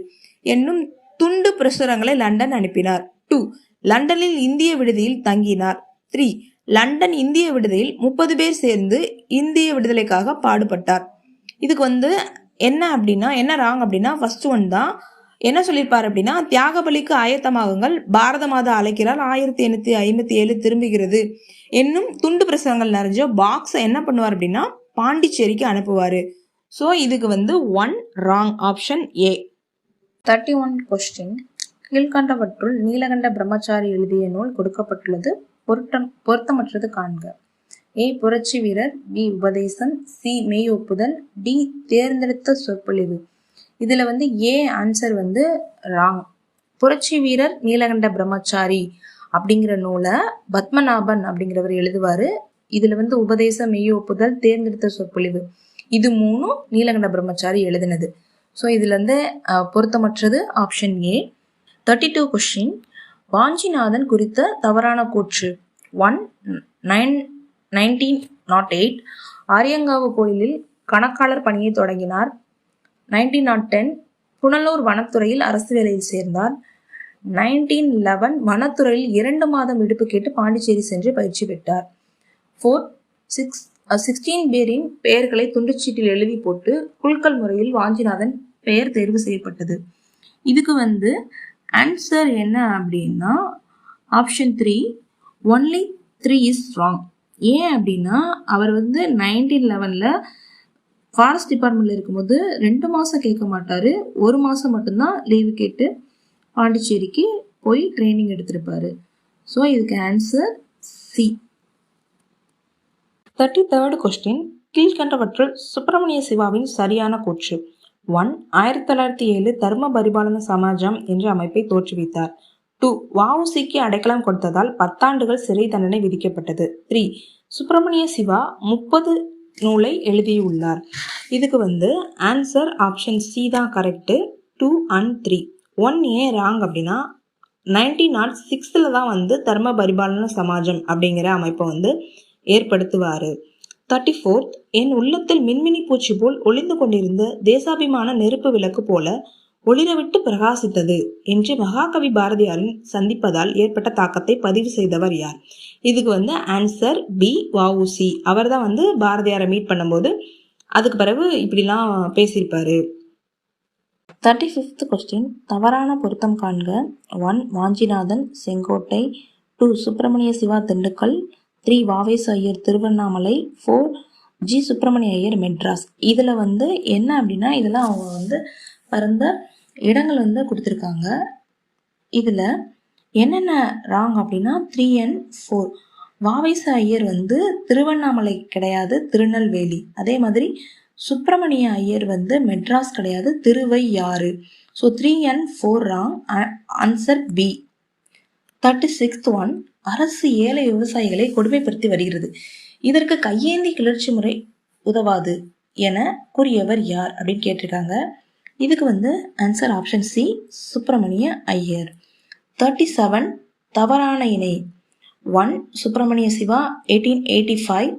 என்னும் துண்டு பிரசுரங்களை லண்டன் அனுப்பினார். 2. லண்டனில் இந்திய விடுதியில் தங்கினார். 3. லண்டன் இந்திய விடுதியில் 30 பேர் சேர்ந்து இந்திய விடுதலைக்காக பாடுபட்டார். இதுக்கு வந்து என்ன அப்படின்னா என்ன ராங் அப்படின்னா ஃபர்ஸ்ட் ஒன் தான். என்ன சொல்லியிருப்பார் அப்படின்னா தியாகபலிக்கு ஆயத்தமாகுங்கள், பாரத மாதா அழைக்கிறார், 1857 திரும்புகிறது என்னும் துண்டு பிரசுரங்கள் நிறைஞ்ச பாக்ஸை என்ன பண்ணுவார் அப்படின்னா பாண்டிச்சேரிக்கு அனுப்புவார். ஸோ இதுக்கு வந்து 1 ராங், ஆப்ஷன் ஏ. 31 கொஸ்டின், கீழ்கண்டவற்றுள் நீலகண்ட பிரம்மச்சாரி எழுதிய நூல் கொடுக்கப்பட்டுள்ளது, பொருத்தமற்றது காண்க. ஏ. புரட்சி வீரர், பி. உபதேசம், சி. மெய் ஒப்புதல், டி. தேர்ந்தெடுத்த சொற்பொழிவு. இதுல வந்து ஏ ஆன்சர் வந்து ராங். புரட்சி வீரர் நீலகண்ட பிரம்மச்சாரி அப்படிங்கிற நூலை பத்மநாபன் அப்படிங்கிறவர் எழுதுவாரு. இதுல வந்து உபதேசம், மெய் ஒப்புதல், தேர்ந்தெடுத்த சொற்பொழிவு இது 3 நீலகண்ட பிரம்மச்சாரி எழுதினது. ஸோ இதுல இருந்து பொருத்தமற்றது ஆப்ஷன் ஏ. 32 கொஸ்டின், வாஞ்சிநாதன் குறித்த தவறான கூற்று. 1. 1908 ஆரியங்காவு கோயிலில் கணக்காளர் பணியை தொடங்கினார். 1910 புனலூர் வனத்துறையில் அரசு வேலையில் சேர்ந்தார். 1911 வனத்துறையில் 2 மாதம் விடுப்பு கேட்டு பாண்டிச்சேரி சென்று பயிற்சி பெற்றார். 4. 16 பேரின் பெயர்களை துண்டுச்சீட்டில் எழுதி போட்டு குலுக்கல் முறையில் வாஞ்சிநாதன் பெயர் தேர்வு செய்யப்பட்டது. இதுக்கு வந்து ஆன்சர் என்ன அப்படின்னா ஆப்ஷன் 3. Only 3 is wrong. ஏன் அப்படின்னா அவர் வந்து 1911 ஃபாரஸ்ட் டிபார்ட்மெண்ட்ல இருக்கும்போது 2 மாசம் கேட்க மாட்டாரு, 1 மாசம் மட்டும்தான் லீவு கேட்டு பாண்டிச்சேரிக்கு போய் ட்ரைனிங் எடுத்திருப்பாரு. ஸோ இதுக்கு ஆன்சர் சி. 33rd கொஸ்டின், கீழ்கண்டவற்றுள் சுப்பிரமணிய சிவாவின் சரியான கூற்று. 1. 1907 தர்ம பரிபாலன சமாஜம் என்ற அமைப்பை தோற்றுவித்தார். 2. வ.உ.சி.க்கு அடைக்கலம் கொடுத்ததால் 10 ஆண்டுகள் சிறை தண்டனை விதிக்கப்பட்டது. 3. சுப்பிரமணிய சிவா 30 நூலை எழுதியுள்ளார். இதுக்கு வந்து ஆன்சர் ஆப்ஷன் சி தான் கரெக்டு. 2 and 3. 1 ஏன் ராங் அப்படின்னா 1906 தான் வந்து தர்ம பரிபாலன சமாஜம் அப்படிங்கிற அமைப்பை வந்து ஏற்படுத்துவார். 34th, என் உள்ளத்தில் மின்மினி பூச்சி போல் ஒளிந்து கொண்டிருந்த தேசாபிமான நெருப்பு விளக்கு போல ஒளிரவிட்டு பிரகாசித்தது என்று மகாகவி பாரதியாரின் சந்திப்பதால் ஏற்பட்ட தாக்கத்தை பதிவு செய்தவர் யார்? இதுக்கு வந்து ஆன்சர் பி. வ.உ.சி. அவர் தான் வந்து பாரதியாரை மீட் பண்ணும்போது அதுக்கு பிறகு இப்படிலாம் பேசியிருப்பாரு. 35th கொஸ்டின், தவறான பொருத்தம் காண்க. 1. வாஞ்சிநாதன் செங்கோட்டை, 2. சுப்பிரமணிய சிவா திண்டுக்கல், 3. வாவேசு ஐயர் திருவண்ணாமலை, 4. ஜி. சுப்பிரமணிய ஐயர் மெட்ராஸ். இதில் வந்து என்ன அப்படின்னா இதெல்லாம் அவங்க வந்து பிறந்த இடங்கள் வந்து கொடுத்துருக்காங்க. இதில் என்னென்ன ராங் அப்படின்னா 3 and 4. வாவேசு ஐயர் வந்து திருவண்ணாமலை கிடையாது, திருநெல்வேலி. அதே மாதிரி சுப்பிரமணிய ஐயர் வந்து மெட்ராஸ் கிடையாது, Thiruvaiyaru. So 3 and 4 wrong, answer B. 36th one, அரசு ஏழை விவசாயிகளை கொடுமைப்படுத்தி வருகிறது, இதற்கு கையேந்தி கிளர்ச்சி முறை உதவாது என கூறியவர் யார் அப்படின்னு கேட்டிருக்காங்க. இதுக்கு வந்து answer option C. Subramania Iyer. 37 தவறான இணை. 1. சுப்பிரமணிய சிவா 1885,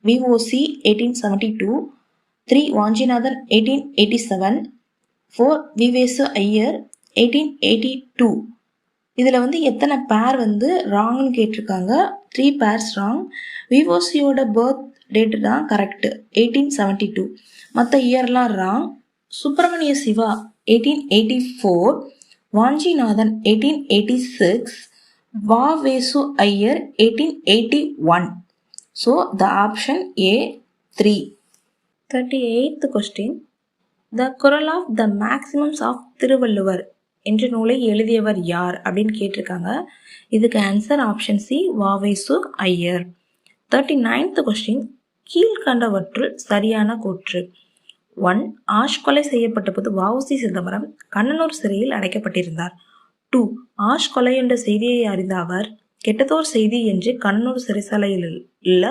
வி.ஓ.சி. 1872, 3. வாஞ்சிநாதன் 1887, 4. வி.வேசு ஐயர் 1882. இதில் வந்து எத்தனை பேர் வந்து ராங்னு கேட்டிருக்காங்க. 3 பேர்ஸ் ராங். விவோசியோட பர்த் டேட்டு தான் கரெக்டு, 1872. மற்ற இயர்லாம் wrong. Subramania Siva 1884, Vanchinathan 1886, Vavesu Iyer 1881. So the option A 3. 38th question. The Kural of the maximums of Thiruvalluvar என்ற நூலை எழுதியவர் யார் அப்படின்னு கேட்டிருக்காங்க. இதுக்கு answer option C, Vavesu Iyer. 39th question. கீழ்கண்டவற்றுள் சரியான கூற்று. 1. ஆஷ் கொலை செய்யப்பட்ட போது வ.உ.சி. சிதம்பரம் கண்ணனூர் சிறையில் அடைக்கப்பட்டிருந்தார். 2. ஆஷ் கொலை என்ற செய்தியை அறிந்த அவர் கெட்டதோர் செய்தி என்று கண்ணனூர் சிறைசாலையில் உள்ள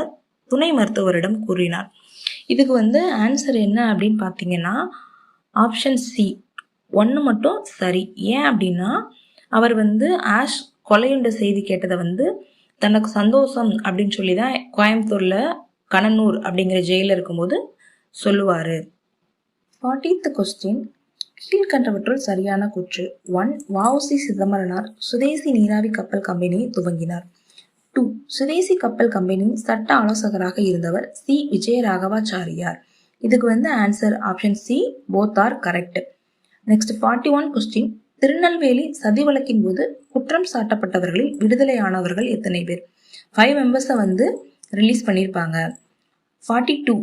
துணை மருத்துவரிடம் கூறினார். இதுக்கு வந்து ஆன்சர் என்ன அப்படின்னு பார்த்தீங்கன்னா ஆப்ஷன் சி 1 மட்டும் சரி. ஏன் அப்படின்னா அவர் வந்து ஆஷ் கொலை என்ற செய்தி கேட்டதை வந்து தனக்கு சந்தோஷம் அப்படின்னு சொல்லி தான் கோயம்புத்தூரில் கண்ணனூர் அப்படிங்கிற ஜெயிலில் இருக்கும்போது சொல்லுவார். 40th question. கீழ்கண்டவற்றுள் சரியான கூற்று. 1. வ.உ.சி. சிதம்பரனார் சுதேசி நீராவி கப்பல் கம்பெனியை துவங்கினார். 2. சுதேசி கப்பல் கம்பெனியின் சட்ட ஆலோசகராக இருந்தவர் சி. விஜயராகவாச்சாரியார். இதுக்கு வந்து answer option C, both are correct. Next 41 question. Tirunelveli சதி வழக்கின் போது குற்றம் சாட்டப்பட்டவர்களில் விடுதலையானவர்கள் எத்தனை பேர்? 5 மெம்பர்ஸை வந்து ரிலீஸ் பண்ணியிருப்பாங்க. 42.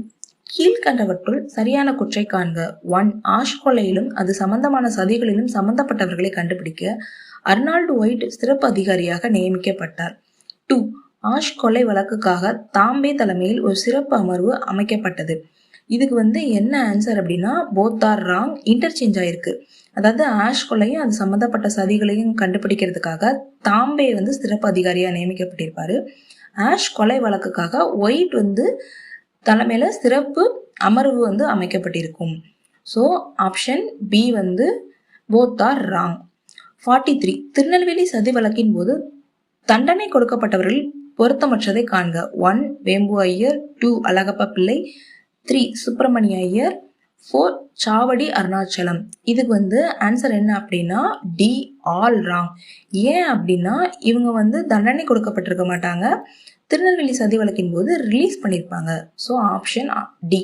கீழ்கண்டவற்றுள் சரியான குற்றை காண்க. 1. ஆஷ் கொலையிலும் அது சம்பந்தமான சதிகளிலும் சம்பந்தப்பட்டவர்களை கண்டுபிடிக்க அர்னால்டு ஒயிட் சிறப்பு அதிகாரியாக நியமிக்கப்பட்டார். 2. ஆஷ் கொலை வழக்குக்காக தாம்பே தலைமையில் ஒரு சிறப்பு அமர்வு அமைக்கப்பட்டது. இதுக்கு வந்து என்ன ஆன்சர் அப்படின்னா போத் ஆர் ராங், இன்டர்சேஞ்ச் ஆயிருக்கு. அதாவது ஆஷ் கொலையும் அது சம்பந்தப்பட்ட சதிகளையும் கண்டுபிடிக்கிறதுக்காக தாம்பே வந்து சிறப்பு அதிகாரியா நியமிக்கப்பட்டிருப்பாரு. ஆஷ் கொலை வழக்குக்காக ஒயிட் வந்து தலைமையில சிறப்பு அமர்வு வந்து அமைக்கப்பட்டிருக்கும். ஸோ ஆப்ஷன் பி வந்து போத் ஆர் ராங். 43. திருநெல்வேலி சதி வழக்கின் போது தண்டனை கொடுக்கப்பட்டவர்கள் பொருத்தமற்றதை காண்க. 1. வேம்பு ஐயர், 2. அழகப்ப பிள்ளை, 3. சுப்பிரமணிய ஐயர், 4. சாவடி அருணாச்சலம். இதுக்கு வந்து ஆன்சர் என்ன அப்படின்னா டி, ஆல் ராங். ஏன் அப்படின்னா இவங்க வந்து தண்டனை கொடுக்கப்பட்டிருக்க மாட்டாங்க, திருநெல்வேலி சதி வழக்கின் போது ரிலீஸ் பண்ணியிருப்பாங்க. So option D.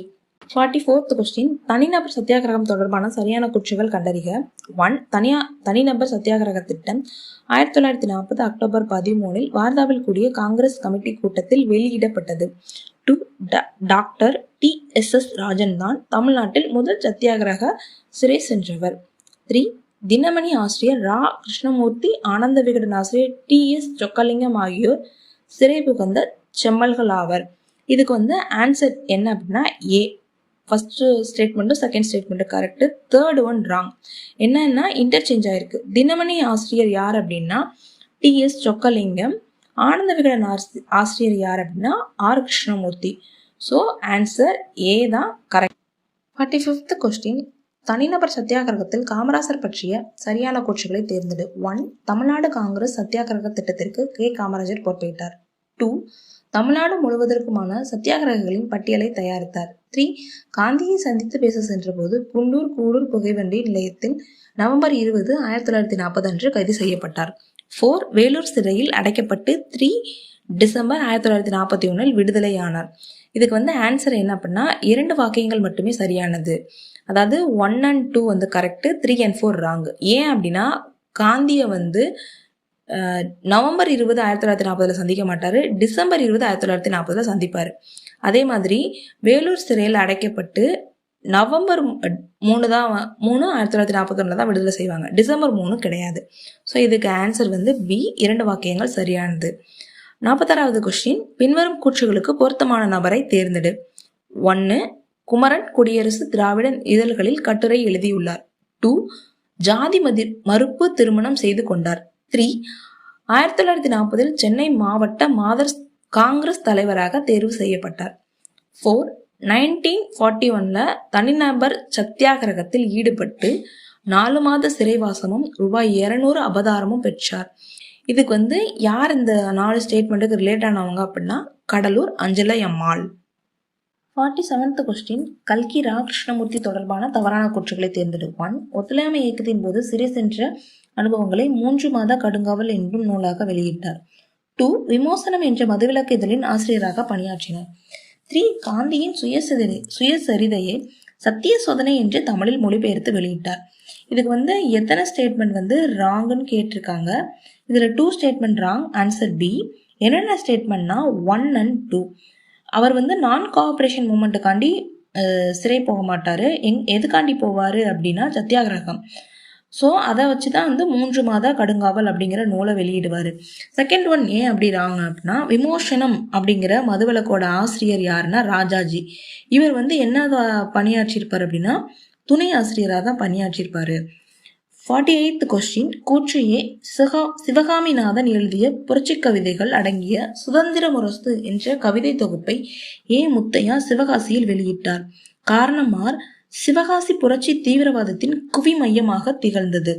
44th question. தனிநபர் சத்தியாகிரகம் தொடர்பான சரியான குற்றங்கள் கண்டறிக. 1. தனிநபர் சத்தியாகிரக திட்டம் 1940 அக்டோபர் 13 வார்தாவில் கூடிய காங்கிரஸ் கமிட்டி கூட்டத்தில் வெளியிடப்பட்டது. 2. Doctor T.S.S. ராஜன் தான் தமிழ்நாட்டில் முதல் சத்தியாகிரக சிறை சென்றவர். 3. தினமணி ஆசிரியர் ரா. கிருஷ்ணமூர்த்தி, ஆனந்த விகடன் ஆசிரியர் T.S. சொக்கலிங்கம் ஆகியோர் சிறை புகுந்த செம்மல்கள் ஆவர். இதுக்கு வந்து ஆன்சர் என்ன அப்படின்னா ஏ. ஃபர்ஸ்ட் ஸ்டேட்மெண்ட்டும் செகண்ட் ஸ்டேட்மெண்ட்டும் கரெக்டு, தேர்ட் ஒன் ராங். என்னன்னா இன்டர்சேஞ்ச் ஆயிருக்கு. தினமணி ஆசிரியர் யார் அப்படின்னா T.S. சொக்கலிங்கம், ஆனந்த விகடன் ஆசிரியர் யார் அப்படின்னா R. Krishnamurthy. So answer A தான் கரெக்ட். 45th question. தனிநபர் சத்தியாகிரகத்தில் காமராசர் பற்றிய சரியான கூற்றுகளை தேர்ந்தெடு. 1. தமிழ்நாடு காங்கிரஸ் சத்தியாகிரக திட்டத்திற்கு கே. காமராஜர் பொறுப்பேற்றார். 2. தமிழ்நாடு முழுவதற்குமான சத்தியாகிரகங்களின் பட்டியலை தயாரித்தார். 3. காந்தியை சந்தித்து பேச சென்றபோது குண்டூர் கூடூர் புகைவண்டி நிலையத்தில் நவம்பர் 20, 1940 அன்று கைது செய்யப்பட்டார். 4. வேலூர் சிறையில் அடைக்கப்பட்டு 3 டிசம்பர் 1941 விடுதலையானார். இதுக்கு வந்து ஆன்சர் என்ன அப்படின்னா 2 வாக்கியங்கள் மட்டுமே சரியானது. அதாவது 1 and 2 வந்து கரெக்டு, 3 and 4 ராங். ஏன் அப்படின்னா காந்தியை வந்து நவம்பர் 20, 1940 சந்திக்க மாட்டார், டிசம்பர் 20, 1940 சந்திப்பார். அதே மாதிரி வேலூர் சிறையில் அடைக்கப்பட்டு நவம்பர் 3 தான் 1941 தான் விடுதலை செய்வாங்க, டிசம்பர் 3 கிடையாது. ஸோ இதுக்கு ஆன்சர் வந்து பி, 2 வாக்கியங்கள் சரியானது. 46வது கொஸ்டின். பின்வரும் கூற்றுகளுக்கு பொருத்தமான நபரை தேர்ந்தெடு. 1. குமரன் குடியரசு திராவிட இதழ்களில் கட்டுரை எழுதியுள்ளார். 2. ஜாதி மறுப்பு திருமணம் செய்து கொண்டார். 3. 1940 சென்னை மாவட்ட மாதர் காங்கிரஸ் தலைவராக தேர்வு செய்யப்பட்டார். 4. 1941 தனிநபர் சத்தியாகிரகத்தில் ஈடுபட்டு 4 மாத சிறைவாசமும் ₹200 அபதாரமும் பெற்றார். இதுக்கு வந்து யார் இந்த 4 ஸ்டேட்மெண்ட்டுக்கு ரிலேட் ஆனவங்க அப்படின்னா கடலூர் அஞ்சலை அம்மாள். 47th கொஸ்டின் கல்கி ரா கிருஷ்ணமூர்த்தி தொடர்பான தவறான கூற்றுகளை தேர்ந்தெடு. 1. ஒத்துழையாமை இயக்கத்தின் போது சிறை சென்ற அனுபவங்களை 3 மாத கடுங்காவல் என்னும் நூலாக வெளியிட்டார். 2. விமோசனம் என்ற மதுவிலக்கு இதழின் ஆசிரியராக பணியாற்றினார். 3. காந்தியின் சுயசரிதையை சத்திய சோதனை என்று தமிழில் மொழிபெயர்த்து வெளியிட்டார். இதுக்கு எத்தனை ஸ்டேட்மெண்ட் ராங்குன்னு கேட்டிருக்காங்க. இதுல 2 ஸ்டேட்மெண்ட் ராங், ஆன்சர் பி. என்னென்ன ஸ்டேட்மெண்ட்னா 1 and 2. அவர் நான் கோஆபரேஷன் மூமெண்ட்டுக்காண்டி சிறை போக மாட்டாரு. எதுக்காண்டி போவாரு அப்படின்னா சத்தியாகிரகம். ஸோ அதை வச்சு தான் 3 மாத கடுங்காவல் அப்படிங்கிற நூலை வெளியிடுவார். செகண்ட் ஒன் ஏன் அப்படி ராங்க அப்படின்னா, விமோசனம் அப்படிங்கிற மதுவிலக்கோட ஆசிரியர் யாருன்னா ராஜாஜி. இவர் என்ன பணியாற்றியிருப்பார் அப்படின்னா துணை ஆசிரியராக தான் பணியாற்றியிருப்பாரு. 48th கொஸ்டின் கூற்று ஏ. சிவகாமிநாதன் எழுதிய புரட்சி கவிதைகள் அடங்கிய சுதந்திர முரசு என்ற கவிதை தொகுப்பை ஏ. முத்தையா சிவகாசியில் வெளியிட்டார். காரணமார் சிவகாசி புரட்சி தீவிரவாதத்தின் குவி மையமாக திகழ்ந்தது.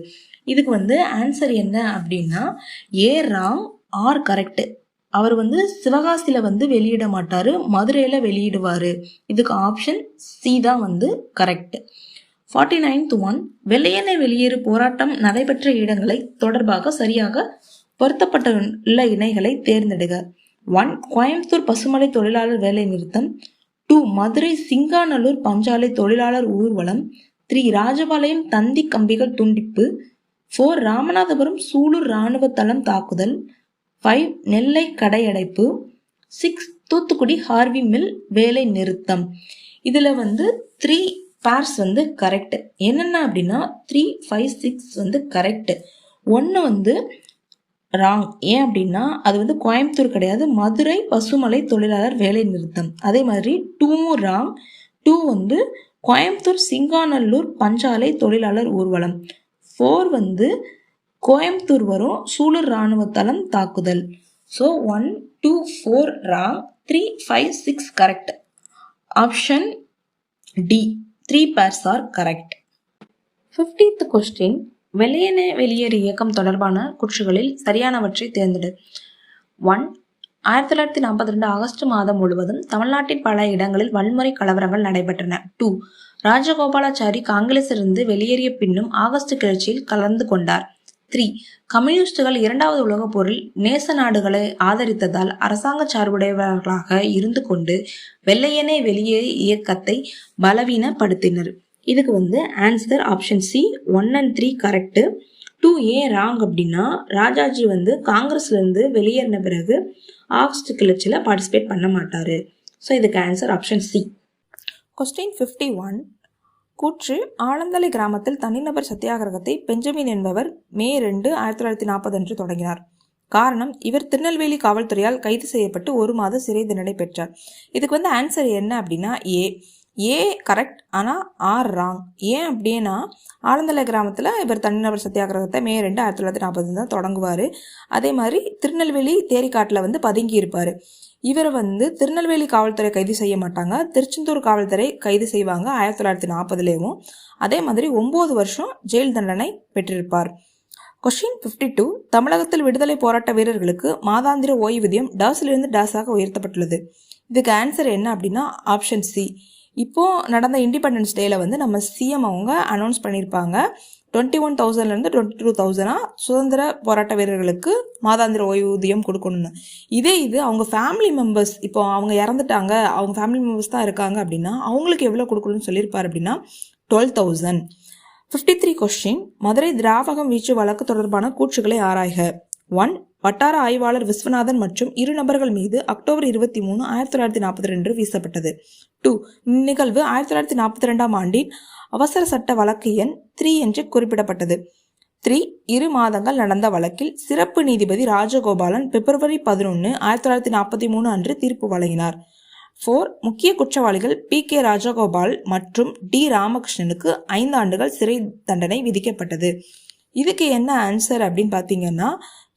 இதுக்கு ஆன்சர் என்ன அப்படின்னா ஏ ராங், ஆர் கரெக்ட். அவர் சிவகாசியில வெளியிட மாட்டாரு, மதுரையில வெளியிடுவாரு. இதுக்கு ஆப்ஷன் சி தான் கரெக்ட். 49th ஒன் வெள்ளையனை வெளியேறு போராட்டம் நடைபெற்ற இடங்களை தொடர்பாக சரியாக பொருத்தப்பட்டுள்ள இணைகளை தேர்ந்தெடுக. 1. கோயம்புத்தூர் பசுமலை தொழிலாளர் வேலை நிறுத்தம். 2. மதுரை சிங்காநல்லூர் பஞ்சாலை தொழிலாளர் ஊர்வலம். 3. ராஜபாளையம் தந்தி கம்பிகள் துண்டிப்பு. 4. ராமநாதபுரம் சூலூர் இராணுவ தளம் தாக்குதல். 5. நெல்லை கடையடைப்பு. 6. தூத்துக்குடி ஹார்வி மில் வேலை நிறுத்தம். இதுல 3 பேர்ஸ் கரெக்ட். என்னென்ன அப்படின்னா 3, 5, 6 கரெக்ட். 1 ராங். ஏன் அப்படின்னா அது கோயம்புத்தூர் கிடையாது, மதுரை பசுமலை தொழிலாளர் வேலை நிறுத்தம். அதே மாதிரி 2 ராங். 2 கோயம்புத்தூர் சிங்காநல்லூர் பஞ்சாலை தொழிலாளர் ஊர்வலம். 4 கோயம்புத்தூர் வரும் சூலூர் இராணுவ தளம் தாக்குதல். So 1, 2, 4 wrong, 3, 5, 6 correct. Option D 3 pairs are correct. 50th question வெள்ளையனே வெளியேறு இயக்கம் தொடர்பான குற்றுகளில் சரியானவற்றை தேர்ந்தெடு. 1. 1942 ஆகஸ்ட் மாதம் முழுவதும் தமிழ்நாட்டின் பல இடங்களில் வன்முறை கலவரங்கள் நடைபெற்றன. 2. ராஜகோபாலாச்சாரி காங்கிரசிலிருந்து வெளியேறிய பின்னும் ஆகஸ்ட் கிளர்ச்சியில் கலந்து கொண்டார். 3. கம்யூனிஸ்டுகள் 2வது உலகப் போரில் நேச நாடுகளை ஆதரித்ததால் அரசாங்க சார்புடையவர்களாக இருந்து கொண்டு வெள்ளையனே வெளியேறு இயக்கத்தை பலவீனப்படுத்தினர். இதுக்கு answer option C 1 and 3 correct. 2 ஏன் ராங் அப்படின்னா ராஜாஜி காங்கிரஸ்ல இருந்து வெளியேறின பிறகு ஆகஸ்ட் கிளர்ச்சியில பார்ட்டிசிபேட் பண்ண மாட்டாரு. ஸோ இதுக்கு ஆன்சர் ஆப்ஷன் சி. கொஸ்டின் 51 கூற்று ஆலந்தலை கிராமத்தில் தனிநபர் சத்தியாகிரகத்தை பெஞ்சமின் என்பவர் மே 2, 1940 அன்று தொடங்கினார். காரணம், இவர் திருநெல்வேலி காவல்துறையால் கைது செய்யப்பட்டு 1 மாத சிறை தண்டனை பெற்றார். இதுக்கு ஆன்சர் என்ன அப்படின்னா ஏ கரெக்ட், ஆனால் ஆர் ராங். ஏன் அப்படின்னா ஆலந்தலை கிராமத்தில் இவர் தனிநபர் சத்தியாகிரகத்தை மே 2, 1940 தான் தொடங்குவார். அதே மாதிரி திருநெல்வேலி தேரிக்காட்டில் பதுங்கி இருப்பார். இவர் திருநெல்வேலி காவல்துறை கைது செய்ய மாட்டாங்க, திருச்செந்தூர் காவல்துறை கைது செய்வாங்க 1940லேயும். அதே மாதிரி 9 வருஷம் ஜெயில் தண்டனை பெற்றிருப்பார். கொஸ்டின் 52 தமிழகத்தில் விடுதலை போராட்ட வீரர்களுக்கு மாதாந்திர ஓய்வூதியம் டாஸிலிருந்து டாஸாக உயர்த்தப்பட்டுள்ளது. இதுக்கு ஆன்சர் என்ன அப்படின்னா ஆப்ஷன் சி. இப்போ நடந்த இண்டிபெண்டன்ஸ் டேல நம்ம சிஎம் அவங்க அனௌன்ஸ் பண்ணியிருப்பாங்க 21,000லேருந்து 22,000 சுதந்திர போராட்ட வீரர்களுக்கு மாதாந்திர ஓய்வூதியம் கொடுக்கணும்னு. இது அவங்க ஃபேமிலி மெம்பர்ஸ், இப்போ அவங்க இறந்துட்டாங்க, அவங்க ஃபேமிலி மெம்பர்ஸ் தான் இருக்காங்க அப்படின்னா அவங்களுக்கு எவ்வளோ கொடுக்கணும்னு சொல்லியிருப்பார் அப்படின்னா 12,000. 53 கொஸ்டின் மதுரை திராவகம் வீச்சு வழக்கு தொடர்பான கூற்றுகளை ஆராய்க. 1. வட்டார ஆய்வாளர் விஸ்வநாதன் மற்றும் 2 நபர்கள் மீது அக்டோபர் 23, 1942 வீசப்பட்டது. 2. இந்நிகழ்வு 1942 ஆண்டின் அவசர சட்ட வழக்கு எண் 3 என்று குறிப்பிடப்பட்டது. 3. 2 மாதங்கள் நடந்த வழக்கில் சிறப்பு நீதிபதி ராஜகோபாலன் பிப்ரவரி 11, 1943 அன்று தீர்ப்பு வழங்கினார். 4. முக்கிய குற்றவாளிகள் பி.கே. ராஜகோபால் மற்றும் டி. ராமகிருஷ்ணனுக்கு 5 ஆண்டுகள் சிறை தண்டனை விதிக்கப்பட்டது. இதுக்கு என்ன ஆன்சர் அப்படின்னு பார்த்தீங்கன்னா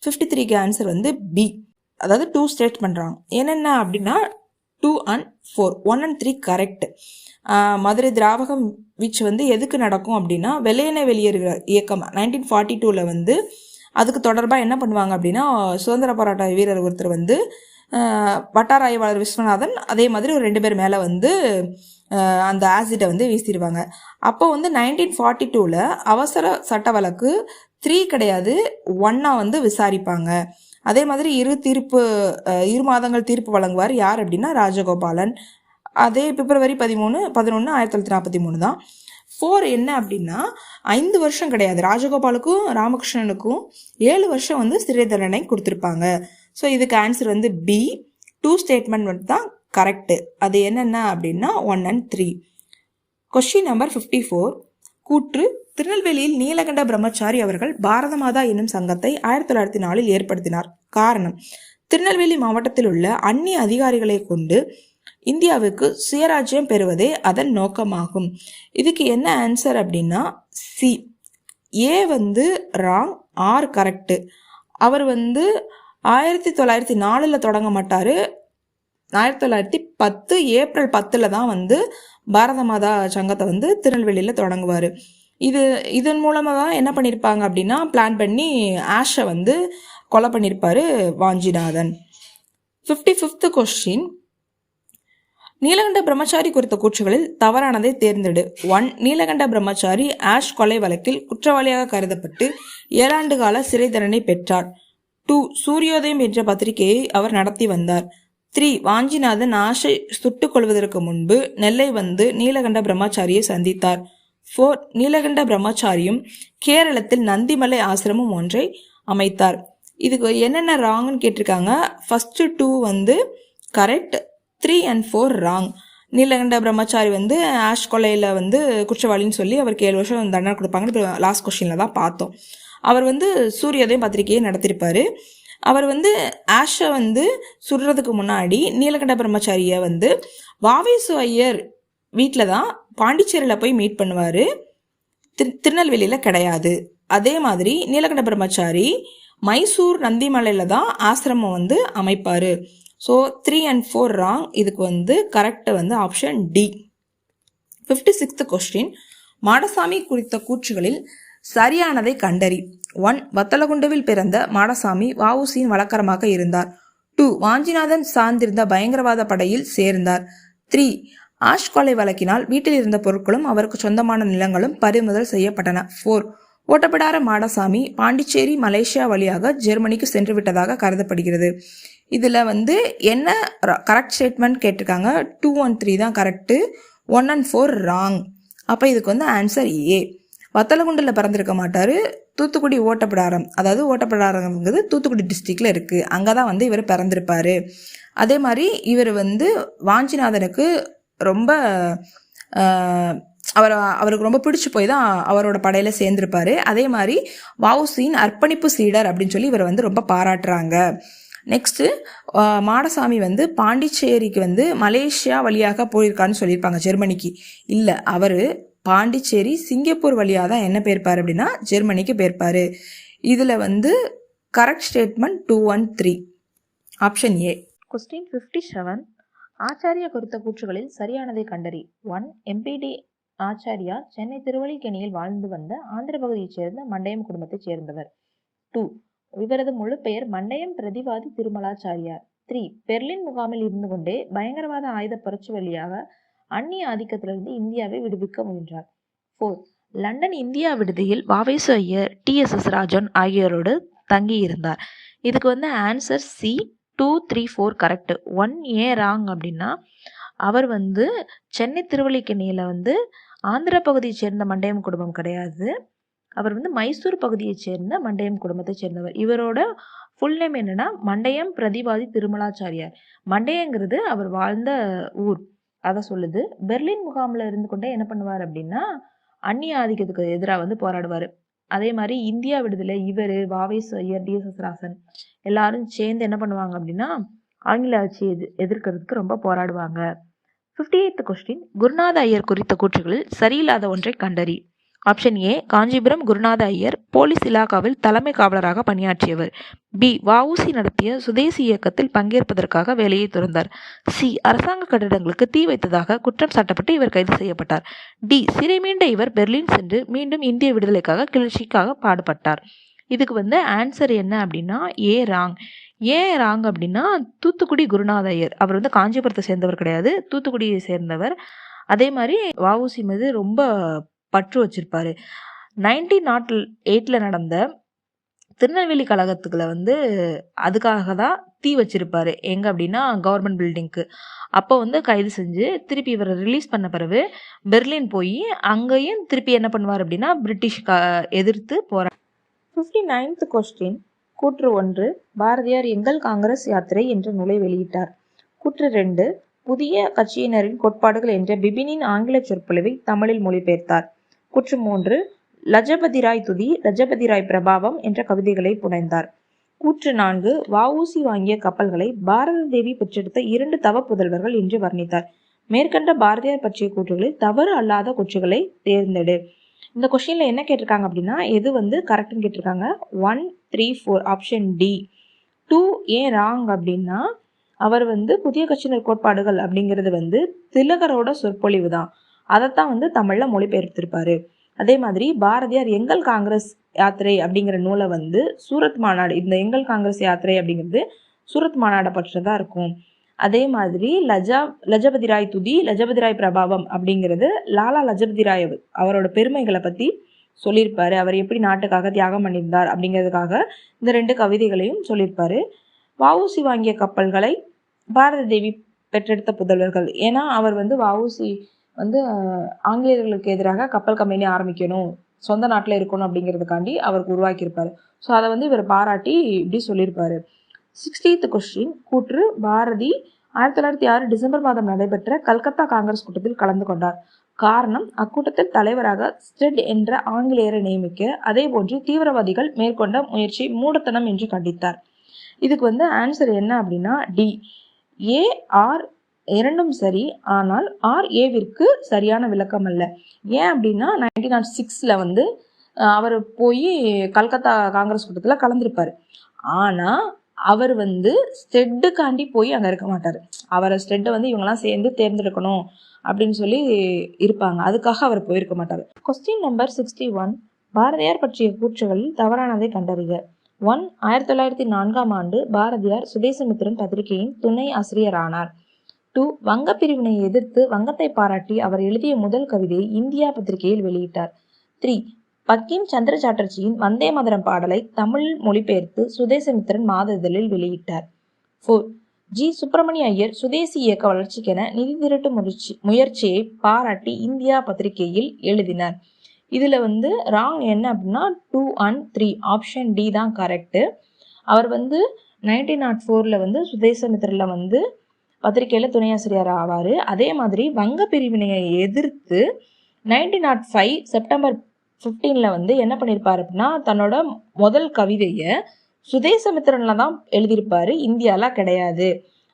53க்கு ஆன்சர் பி, அதாவது 2 ஸ்டேட் பண்ணுறாங்க. என்னென்ன அப்படின்னா 2 and 4, 1 and 3 கரெக்ட். மதுரை திராவகம் வீச்சு எதுக்கு நடக்கும் அப்படின்னா வெள்ளையனே வெளியேறுகிற இயக்கம் 1942ல் அதுக்கு தொடர்பாக என்ன பண்ணுவாங்க அப்படின்னா சுதந்திர போராட்ட வீரர் ஒருத்தர் வட்டார ஆய்வாளர் விஸ்வநாதன் அதே மாதிரி ஒரு 2 பேர் மேலே வந்து அந்த ஆசிட்டை வந்து வீசிடுவாங்க. அப்போ வந்து 1942 அவசர சட்ட வழக்கு 3 கிடையாது 1 வந்து விசாரிப்பாங்க. அதே மாதிரி 2 மாதங்கள் தீர்ப்பு வழங்குவார். யார் அப்படின்னா ராஜகோபாலன். அதே பிப்ரவரி 11, 1943 தான். 4 என்ன அப்படின்னா 5 வருஷம் கிடையாது, ராஜகோபாலுக்கும் ராமகிருஷ்ணனுக்கும் 7 வருஷம் வந்து சிறை தண்டனை கொடுத்துருப்பாங்க. ஸோ இதுக்கு ஆன்சர் வந்து பி. 2 ஸ்டேட்மெண்ட் வந்து தான் கரெக்டு. அது என்னென்ன அப்படின்னா 1 and 3. Question number 54. கூற்று: திருநெல்வேலியில் நீலகண்ட பிரம்மச்சாரி அவர்கள் பாரத மாதா என்னும் சங்கத்தை 1904 ஏற்படுத்தினார். காரணம்: திருநெல்வேலி மாவட்டத்தில் உள்ள அந்நிய அதிகாரிகளை கொண்டு இந்தியாவுக்கு சுயராஜ்யம் பெறுவதே அதன் நோக்கமாகும். இதுக்கு என்ன ஆன்சர் அப்படின்னா சி. ஏ வந்து ராங், ஆர் கரெக்டு. அவர் வந்து 1904 தொடங்க மாட்டார். 1910 ஏப்ரல் 10 தான் வந்து பாரத மாதா சங்கத்தை வந்து திருநெல்வேலியில் தொடங்குவார். இதன் மூலமாக தான் என்ன பண்ணியிருப்பாங்க அப்படின்னா பிளான் பண்ணி ஆஷை வந்து கொலை பண்ணியிருப்பார் வாஞ்சிநாதன். 55th question. நீலகண்ட பிரம்மச்சாரி குறித்த கூற்றுகளில் தவறானதை தேர்ந்தெடு. 1. நீலகண்ட பிரம்மச்சாரி ஆஷ் கொலை வழக்கில் குற்றவாளியாக கருதப்பட்டு 7 ஆண்டு கால சிறை தண்டனை பெற்றார். 2. சூரியோதயம் என்ற பத்திரிகையை அவர் நடத்தி வந்தார். 3. வாஞ்சிநாதன் ஆஷை சுட்டுக் கொள்வதற்கு முன்பு நெல்லை வந்து நீலகண்ட பிரம்மச்சாரியை சந்தித்தார். 4. நீலகண்ட பிரம்மச்சாரியும் கேரளத்தில் நந்திமலை ஆசிரமம் ஒன்றை அமைத்தார். இதுக்கு என்னென்ன ராங்னு கேட்டிருக்காங்க. ஃபர்ஸ்ட் 2 வந்து கரெக்ட், 3 and 4 ராங். நீலகண்ட பிரம்மச்சாரி வந்து ஆஷ் கொலையில் வந்து குற்றவாளின்னு சொல்லி அவருக்கு 7 வருஷம் தண்டனை கொடுப்பாங்கன்னு இப்போ லாஸ்ட் கொஸ்டினில் தான் பார்த்தோம். அவர் வந்து சூரியோதயம் பத்திரிகையை நடத்தியிருப்பார். அவர் வந்து ஆஷை வந்து சுடுறதுக்கு முன்னாடி நீலகண்ட பிரம்மச்சாரியை வந்து வாவேசு ஐயர் வீட்டில் தான் பாண்டிச்சேரியில் போய் மீட் பண்ணுவார், திருநெல்வேலியில் கிடையாது. அதே மாதிரி நீலகண்ட பிரம்மச்சாரி மைசூர் நந்திமலையில் தான் ஆசிரமம் வந்து அமைப்பார். So 3 and 4 wrong. இதுக்கு வந்து கரெக்ட் வந்து option D. 56th question. Madasamy குறித்த கூற்றுகளில் சரியானதை கண்டறி. 1. வத்தலகுண்டுவில் பிறந்த மாடசாமி வஉசியின் வழக்கரமாக இருந்தார். 2. வாஞ்சிநாதன் சார்ந்திருந்த பயங்கரவாத படையில் சேர்ந்தார். 3. ஆஷ் கொலை வழக்கினால் வீட்டில் இருந்த பொருட்களும் அவருக்கு சொந்தமான நிலங்களும் பறிமுதல் செய்யப்பட்டன. 4. ஓட்டப்பிடார மாடசாமி பாண்டிச்சேரி மலேசியா வழியாக ஜெர்மனிக்கு சென்று விட்டதாக கருதப்படுகிறது. இதில் வந்து என்ன கரெக்ட் ஸ்டேட்மெண்ட் கேட்டிருக்காங்க. 2 and 3 தான் கரெக்டு, 1 and 4 ராங். அப்போ இதுக்கு வந்து ஆன்சர் ஏ. வத்தலகுண்டில் பிறந்திருக்க மாட்டார், தூத்துக்குடி ஓட்டப்பிடாரம், அதாவது ஓட்டப்பிடாரங்கிறது தூத்துக்குடி டிஸ்ட்ரிக்டில் இருக்குது, அங்கே தான் வந்து இவர் பிறந்திருப்பார். அதே மாதிரி இவர் வந்து வாஞ்சிநாதனுக்கு ரொம்ப அவருக்கு ரொம்ப பிடிச்சி போய் தான் அவரோட படையில் சேர்ந்திருப்பார். அதே மாதிரி வஉசியின் அர்ப்பணிப்பு சீடர் அப்படின்னு சொல்லி இவரை வந்து ரொம்ப பாராட்டுறாங்க. நெக்ஸ்ட்டு மாடசாமி வந்து பாண்டிச்சேரிக்கு வந்து மலேசியா வழியாக போயிருக்கான்னு சொல்லியிருப்பாங்க, ஜெர்மனிக்கு. இல்லை, அவர் பாண்டிச்சேரி சிங்கப்பூர் வழியாக தான் என்ன போயிருப்பார் அப்படின்னா ஜெர்மனிக்கு போயிருப்பார். இதில் வந்து correct statement 2 and 3 option A. Question 57. Acharya குறித்த கூற்றுகளில் சரியானதை கண்டறி. 1. எம்பிடி ஆச்சாரியா சென்னை திருவல்லிக்கேணியில் வாழ்ந்து வந்த ஆந்திர பகுதியைச் சேர்ந்த மண்டையம் குடும்பத்தைச் சேர்ந்தவர். 2. இவரது முழு பெயர் மண்டையம் பிரதிவாதி திருமலாச்சாரியார். 3. பெர்லின் முகாமில் இருந்து கொண்டே பயங்கரவாத ஆயுத புரட்சி வழியாக அந்நிய ஆதிக்கத்திலிருந்து இந்தியாவை விடுவிக்க முயன்றார். 4. லண்டன் இந்தியா விடுதியில் வாவேசு ஐயர், TSS ராஜன் ஆகியோரோடு தங்கியிருந்தார். இதுக்கு வந்து ஆன்சர் சி. 2, 3, 4 கரெக்டு. 1 ஏன் ராங் அப்படின்னா அவர் வந்து சென்னை திருவல்லிக்கேணியில் வந்து ஆந்திர பகுதியை சேர்ந்த மண்டையம் குடும்பம் கிடையாது, அவர் வந்து மைசூர் பகுதியைச் சேர்ந்த மண்டையம் குடும்பத்தை சேர்ந்தவர். இவரோட ஃபுல் நேம் என்னன்னா மண்டையம் பிரதிவாதி திருமலாச்சாரியார். மண்டையங்கிறது அவர் வாழ்ந்த ஊர், அதை சொல்லுது. பெர்லின் முகாமில் இருந்து கொண்டே என்ன பண்ணுவார் அப்படின்னா அந்நிய ஆதிக்கத்துக்கு எதிராக வந்து போராடுவார். அதே மாதிரி இந்தியா விடுதலை இவர், வாவேசு ஐயர், TSS ராசன் எல்லாரும் சேர்ந்து என்ன பண்ணுவாங்க அப்படின்னா ஆங்கில ஆட்சியை எதிர்க்கிறதுக்கு ரொம்ப போராடுவாங்க. 58th question. குருநாத ஐயர் குறித்த கூற்றுகளில் சரியில்லாத ஒன்றை கண்டறி. Option A. Kanchipuram Gurunatha Iyer police இலாகாவில் தலைமை காவலராக பணியாற்றியவர். பி. வஉசி நடத்திய சுதேசி இயக்கத்தில் பங்கேற்பதற்காக வேலையை துறந்தார். சி. அரசாங்க கட்டிடங்களுக்கு தீ வைத்ததாக குற்றம் சாட்டப்பட்டு இவர் கைது செய்யப்பட்டார். டி. சிறை மீண்ட இவர் பெர்லின் சென்று மீண்டும் இந்திய விடுதலைக்காக கிளர்ச்சிக்காக பாடுபட்டார். இதுக்கு வந்து ஆன்சர் என்ன அப்படின்னா ஏ ராங். ஏன் ராங் அப்படின்னா தூத்துக்குடி குருநாத ஐயர் அவர் வந்து காஞ்சிபுரத்தை சேர்ந்தவர் கிடையாது, தூத்துக்குடியை சேர்ந்தவர். அதே மாதிரி வஉசி மீது ரொம்ப பற்று வச்சிருப்பாரு. 1908 நடந்த திருநெல்வேலி கழகத்துக்குள்ள வந்து அதுக்காக தான் தீ வச்சிருப்பாரு. எங்க அப்படின்னா கவர்மெண்ட் பில்டிங்க்கு. அப்போ வந்து கைது செஞ்சு திருப்பி இவரை ரிலீஸ் பண்ண பிறகு பெர்லின் போய் அங்கேயும் திருப்பி என்ன பண்ணுவார் அப்படின்னா பிரிட்டிஷ் எதிர்த்து போறார். 59th question. கூற்று 1, பாரதியார் எங்கள் காங்கிரஸ் யாத்திரை என்ற நூலை வெளியிட்டார். கூற்று 2, புதிய கட்சியினரின் கோட்பாடுகள் என்ற பிபினின் ஆங்கில சொற்பொழிவை தமிழில் மொழிபெயர்த்தார். கூற்று 3, லஜபதிராய் துதி, லஜபதிராய் பிரபாவம் என்ற கவிதைகளை புனைந்தார். கூற்று 4, வஉசி வாங்கிய கப்பல்களை பாரத தேவி பெற்றெடுத்த 2 தவ புதல்வர்கள் என்று வர்ணித்தார். மேற்கண்ட பாரதியார் பற்றிய கூற்றுகளில் தவறு அல்லாத கூற்றுகளை தேர்ந்தெடு. இந்த கொஸ்டின்ல என்ன கேட்டிருக்காங்க அப்படின்னா எது வந்து கரெக்ட்னு கேட்டிருக்காங்க. 1, 3, 4 ஆப்ஷன் டி. 2 ஏன் ராங் அப்படின்னா அவர் வந்து புதிய கட்சியினர் கோட்பாடுகள் அப்படிங்கிறது வந்து திலகரோட சொற்பொழிவு தான், அதைத்தான் வந்து தமிழ்ல மொழிபெயர்த்திருப்பாரு. அதே மாதிரி பாரதியார் எங்கள் காங்கிரஸ் யாத்திரை அப்படிங்கிற நூலை வந்து சூரத் மாநாடு, இந்த எங்கள் காங்கிரஸ் யாத்திரை அப்படிங்கிறது சூரத் மாநாடை பற்றிதான் இருக்கும். அதே மாதிரி லஜபதிராய் துதி, லஜபதிராய் பிரபாவம் அப்படிங்கிறது லாலா லஜபதி ராய் அவரோட பெருமைகளை பற்றி சொல்லியிருப்பாரு. அவர் எப்படி நாட்டுக்காக தியாகம் பண்ணியிருந்தார் அப்படிங்கிறதுக்காக இந்த 2 கவிதைகளையும் சொல்லியிருப்பாரு. வஉசி வாங்கிய கப்பல்களை பாரத தேவி பெற்றெடுத்த புதல்வர்கள், ஏன்னா அவர் வந்து வஉசி வந்து ஆங்கிலேயர்களுக்கு எதிராக கப்பல் கம்பெனி ஆரம்பிக்கணும், சொந்த நாட்டில் இருக்கணும் அப்படிங்கிறதுக்காண்டி அவருக்கு உருவாக்கியிருப்பாரு. ஸோ அதை வந்து இவர் பாராட்டி இப்படி சொல்லியிருப்பாரு. 60th question. கூற்று பாரதி 1906 டிசம்பர் மாதம் நடைபெற்ற கல்கத்தா காங்கிரஸ் கூட்டத்தில் கலந்து கொண்டார். காரணம், அக்கூட்டத்தில் தலைவராக ஸ்டெட் என்ற ஆங்கிலேயரை நியமிக்க அதே போன்று தீவிரவாதிகள் மேற்கொண்ட முயற்சி மூடத்தனம் என்று கண்டித்தார். இதுக்கு வந்து ஆன்சர் என்ன அப்படின்னா டி. ஏ ஆர் இரண்டும் சரி, ஆனால் ஆர் ஏவிற்கு சரியான விளக்கம் அல்ல. ஏன் அப்படின்னா 1906 வந்து அவர் போய் கல்கத்தா காங்கிரஸ் கூட்டத்தில் கலந்துருப்பார். ஆனால் அவர் வந்து ஸ்டெட்டுக்காண்டி போய் அங்கே இருக்க மாட்டார். அவரை ஸ்டெட்டை வந்து இவங்கெல்லாம் சேர்ந்து தேர்ந்தெடுக்கணும் அப்படின்னு சொல்லி இருப்பாங்க, அதுக்காக அவர் போயிருக்க மாட்டார். Question number 61. பாரதியார் பற்றிய கூற்றுகளில் தவறானதை கண்டறிக. 1. 1904 பாரதியார் சுதேசமித்திரன் பத்திரிகையின் துணை ஆசிரியரானார். 2. வங்க பிரிவினை எதிர்த்து வங்கத்தை பாராட்டி அவர் எழுதிய முதல் கவிதையை இந்தியா பத்திரிகையில் வெளியிட்டார். 3. பக்கிம் சந்திர சாட்டர்ஜியின் வந்தே மதரம் பாடலை தமிழில் மொழிபெயர்த்து சுதேசமித்திரன் மாத இதழில் வெளியிட்டார். 4. ஜி. சுப்பிரமணிய ஐயர் சுதேசி இயக்க வளர்ச்சிக்கென நிதி திரட்டு முயற்சியை பாராட்டி இந்தியா பத்திரிகையில் எழுதினார். இதுல வந்து ராங் என்ன அப்படின்னா 2 and 3 ஆப்ஷன் டி தான் கரெக்டு. அவர் வந்து 1904 வந்து சுதேசமித்திரில் வந்து பத்திரிகையில துணை ஆசிரியர் ஆவார். அதே மாதிரி வங்க பிரிவினையை எதிர்த்து 1905 செப்டம்பர் 15 வந்து என்ன பண்ணியிருப்பார் அப்படின்னா தன்னோட முதல் கவிதையை சுதேசமித்திரன்ல தான் எழுதியிருப்பாரு, இந்தியால கிடையாது.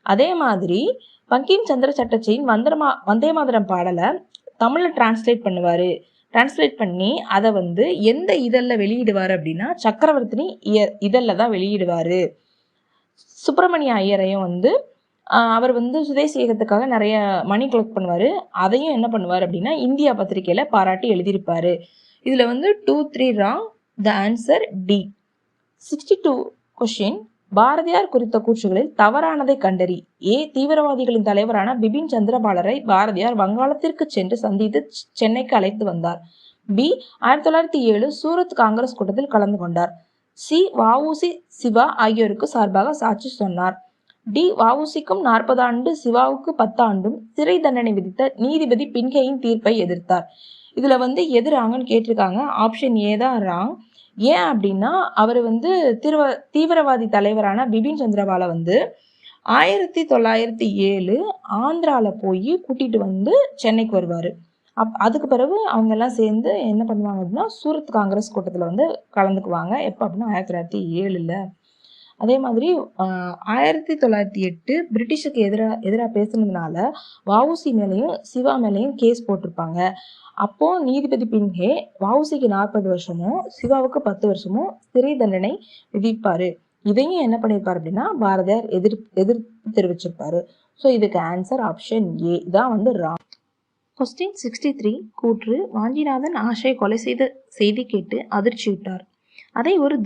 அதே மாதிரி பங்கிம் சந்திர சட்டர்ஜியின் வந்தே மாதரம் பாடலை தமிழில் டிரான்ஸ்லேட் பண்ணி அதை வந்து எந்த இதழில் வெளியிடுவார் அப்படின்னா சக்கரவர்த்தி இதழில் தான் வெளியிடுவார். சுப்பிரமணிய ஐயரையும் வந்து அவர் வந்து சுதேசி இயக்கத்துக்காக நிறைய மணி கலெக்ட் பண்ணுவார், அதையும் என்ன பண்ணுவார் அப்படின்னா இந்தியா பத்திரிகையில் பாராட்டி எழுதியிருப்பார். இதில் வந்து 2, 3 wrong. The answer D. 62 question. Bharathiyar குறித்த கூற்றுகளில் தவறானதை கண்டறி. ஏ. தீவிரவாதிகளின் தலைவரான பிபின் சந்திரபாலரை பாரதியார் வங்காளத்திற்கு சென்று சந்தித்து சென்னைக்கு அழைத்து வந்தார். பி. 1907 சூரத் காங்கிரஸ் கூட்டத்தில் கலந்து கொண்டார். சி. வஉசி சிவா ஆகியோருக்கு சார்பாக சாட்சி சொன்னார். டி. வஉசிக்கும் 40 ஆண்டு சிவாவுக்கு 10 ஆண்டும் சிறை தண்டனை விதித்த நீதிபதி பின்கேயின் தீர்ப்பை எதிர்த்தார். இதுல வந்து எது ராங்கன்னு கேட்டிருக்காங்க. ஆப்ஷன் ஏ தான் ராங். ஏன் அப்படின்னா அவர் வந்து தீவிரவாதி தலைவரான பிபின் சந்திரபாலை வந்து 1907 ஆந்திரால போய் கூட்டிட்டு வந்து சென்னைக்கு வருவார். அதுக்கு பிறகு அவங்க எல்லாம் சேர்ந்து என்ன பண்ணுவாங்க அப்படின்னா சூரத் காங்கிரஸ் கூட்டத்தில் வந்து கலந்துக்குவாங்க. எப்போ அப்படின்னா 1907. அதே மாதிரி 1908 பிரிட்டிஷுக்கு எதிராக பேசுனதுனால வஉசி மேலேயும் சிவா மேலேயும் கேஸ் போட்டிருப்பாங்க. அப்போ நீதிபதி பின்கே வஉசிக்கு 40 வருஷமும் சிவாவுக்கு 10 வருஷமும் சிறை தண்டனை விதிப்பாரு. இதையும் என்ன பண்ணியிருப்பாரு அப்படின்னா பாரதியார் எதிர்ப்பு தெரிவிச்சிருப்பாரு. ஸோ இதுக்கு ஆன்சர் ஆப்ஷன் ஏ தான் வந்து ராங். கொஸ்டின் 63. கூற்று வாஞ்சிநாதன் ஆஷை கொலை செய்த செய்தி கேட்டு அதிர்ச்சியுட்டார். அதை ஒரு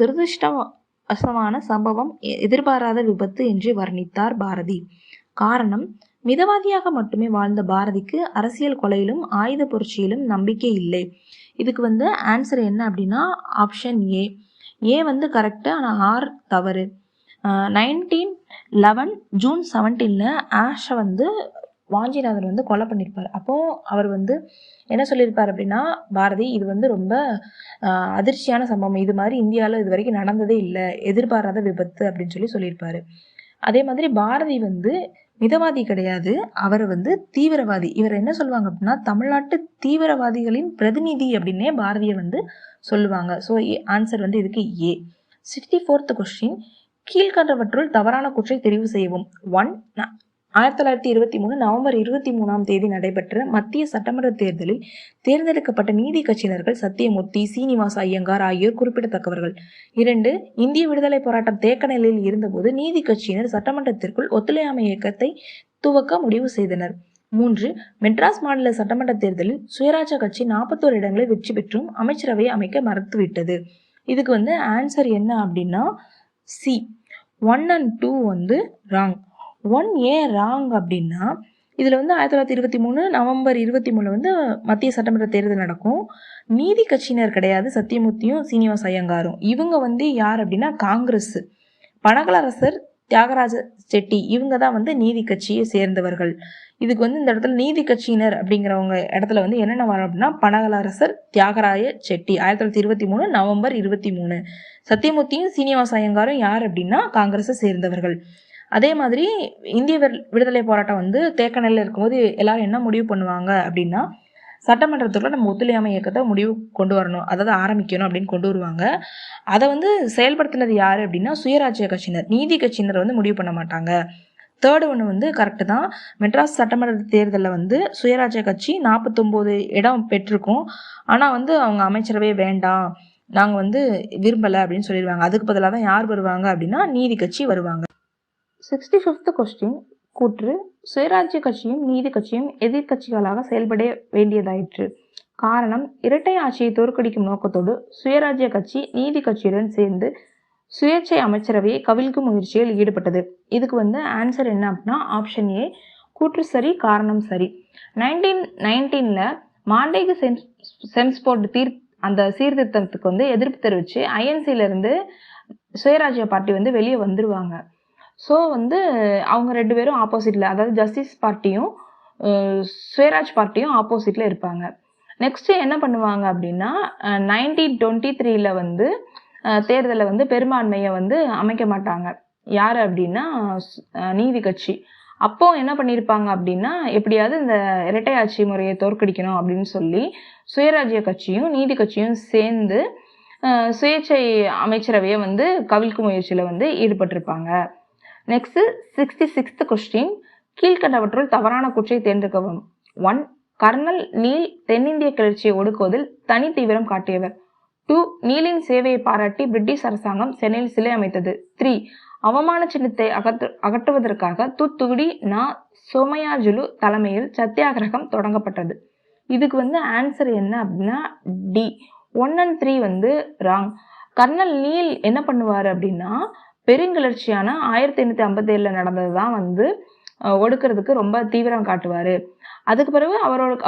அசமான சம்பவம், எதிர்பாராத விபத்து என்று வர்ணித்தார் பாரதி. காரணம், மிதவாதியாக மட்டுமே வாழ்ந்த பாரதிக்கு அரசியல் கொலையிலும் ஆயுத புரட்சியிலும் நம்பிக்கை இல்லை. இதுக்கு ஆன்சர் என்ன அப்படின்னா ஆப்ஷன் ஏ கரெக்டு, ஆனால் ஆர் தவறு. 1911 ஜூன் 17 ஆஷை வாஞ்சிநாதன் கொலை பண்ணியிருப்பார். அப்போது அவர் என்ன சொல்லியிருப்பார் அப்படின்னா, பாரதி இது ரொம்ப அதிர்ச்சியான சம்பவம், இது மாதிரி இந்தியாவில் இது வரைக்கும் நடந்ததே இல்லை, எதிர்பாராத விபத்து அப்படின்னு சொல்லியிருப்பார். அதே மாதிரி பாரதி மிதவாதி கிடையாது, அவர் தீவிரவாதி. இவர் என்ன சொல்லுவாங்க அப்படின்னா தமிழ்நாட்டு தீவிரவாதிகளின் பிரதிநிதி அப்படின்னே பாரதியை சொல்லுவாங்க. ஸோ ஆன்சர் இதுக்கு ஏ. 64th கொஸ்டின், கீழ்கண்டவற்றுள் தவறான கூற்றை தெரிவு செய்யவும். 1. 1923 நவம்பர் 23 நடைபெற்ற மத்திய சட்டமன்ற தேர்தலில் தேர்ந்தெடுக்கப்பட்ட நீதி கட்சியினர்கள் சத்தியமூர்த்தி, சீனிவாச ஐயங்கார் ஆகியோர் குறிப்பிடத்தக்கவர்கள். 2. இந்திய விடுதலை போராட்டம் தேக்க நிலையில் இருந்தபோது நீதி கட்சியினர் சட்டமன்றத்திற்குள் ஒத்துழையாமை இயக்கத்தை துவக்க முடிவு செய்தனர். 3. மெட்ராஸ் மாநில சட்டமன்ற தேர்தலில் சுயராஜ்ய கட்சி 41 இடங்களை வெற்றி பெற்றும் அமைச்சரவையை அமைக்க மறுத்துவிட்டது. இதுக்கு ஆன்சர் என்ன அப்படின்னா C. 1 and 2 wrong. 1A wrong அப்படின்னா இதில் 1923 நவம்பர் 23 மத்திய சட்டமன்ற தேர்தல் நடக்கும். நீதி கட்சியினர் கிடையாது சத்தியமூர்த்தியும் சீனிவாச ஐயங்காரும். இவங்க யார் அப்படின்னா காங்கிரஸ். பனகலரசர் தியாகராஜ செட்டி இவங்க தான் நீதி கட்சியை சேர்ந்தவர்கள். இதுக்கு இந்த இடத்துல நீதி கட்சியினர் அப்படிங்கிறவங்க இடத்துல என்னென்ன வரும் அப்படின்னா பனகலரசர் தியாகராய செட்டி 1923 நவம்பர் 23. சத்தியமூர்த்தியும் சீனிவாச ஐயங்காரும் யார் அப்படின்னா காங்கிரஸை சேர்ந்தவர்கள். அதே மாதிரி இந்திய விடுதலை போராட்டம் தேக்க நிலையில் இருக்கும்போது எல்லாரும் என்ன முடிவு பண்ணுவாங்க அப்படின்னா சட்டமன்றத்துக்குள்ள நம்ம ஒத்துழையாமை இயக்கத்தை முடிவு கொண்டு வரணும், அதாவது ஆரம்பிக்கணும் அப்படின்னு கொண்டு வருவாங்க. அதை செயல்படுத்தினது யார் அப்படின்னா சுயராஜ்ய கட்சியினர். நீதி கட்சியினர் முடிவு பண்ண மாட்டாங்க. தேர்டு ஒன்று கரெக்டு தான். மெட்ராஸ் சட்டமன்ற தேர்தலில் சுயராஜ்ய கட்சி 49 இடம் பெற்றிருக்கும். ஆனால் அவங்க அமைச்சரவே வேண்டாம், நாங்கள் விரும்பலை அப்படின்னு சொல்லிடுவாங்க. அதுக்கு பதிலாக தான் யார் வருவாங்க அப்படின்னா நீதி கட்சி வருவாங்க. 65th கொஸ்டின், கூற்று சுயராஜ்ய கட்சியும் நீதி கட்சியும் எதிர்கட்சிகளாக செயல்பட வேண்டியதாயிற்று. காரணம், இரட்டை ஆட்சியை தோற்கடிக்கும் நோக்கத்தோடு சுயராஜ்ய கட்சி நீதி கட்சியுடன் சேர்ந்து சுயேட்சை அமைச்சரவையை கவிழ்க்கும் முயற்சியில் ஈடுபட்டது. இதுக்கு ஆன்சர் என்ன அப்படின்னா ஆப்ஷன் ஏ. கூற்று சரி, காரணம் சரி. 1919 மாண்டேகு செம்ஸ்போர்ட் அந்த சீர்திருத்தத்துக்கு எதிர்ப்பு தெரிவித்து ஐஎன்சியிலிருந்து சுயராஜ்ய பார்ட்டி வெளியே வந்துருவாங்க. ஸோ அவங்க 2 பேரும் ஆப்போசிட்டில், அதாவது ஜஸ்டிஸ் பார்ட்டியும் சுயராஜ் பார்ட்டியும் ஆப்போசிட்டில் இருப்பாங்க. நெக்ஸ்ட்டு என்ன பண்ணுவாங்க அப்படின்னா 1923 தேர்தலில் பெரும்பான்மையை அமைக்க மாட்டாங்க. யார் அப்படின்னா நீதி கட்சி. அப்போ என்ன பண்ணியிருப்பாங்க அப்படின்னா எப்படியாவது இந்த இரட்டை ஆட்சி முறையை தோற்கடிக்கணும் அப்படின்னு சொல்லி சுயராஜ்ய கட்சியும் நீதி கட்சியும் சேர்ந்து சுயேட்சை அமைச்சரவையை கவிழ்க்கும் முயற்சியில் ஈடுபட்டிருப்பாங்க. நெக்ஸ்ட் 66th கொஸ்டின், கீழ்கண்டவற்றுள் தவறான கூற்றை தேர்ந்தெடுக்கவும். 1. கர்னல் நீல் தென்னிந்திய கிளர்ச்சியை ஒடுக்குவதில் தனி தீவிரம் காட்டியவர். 2. நீலின் சேவையை பாராட்டி பிரிட்டிஷ் அரசாங்கம் சென்னையில் சிலை அமைத்தது. 3. அவமான சின்னத்தை அகற்றுவதற்காக தூத்துக்குடி சோமயாஜுலு தலைமையில் சத்தியாகிரகம் தொடங்கப்பட்டது. இதுக்கு ஆன்சர் என்ன அப்படின்னா D. 1 and 3 wrong. Colonel Neill என்ன பண்ணுவார் அப்படின்னா பெருங்கிளர்ச்சியான 1857 நடந்தது தான் ஒடுக்கிறதுக்கு ரொம்ப தீவிரம் காட்டுவார். அதுக்கு பிறகு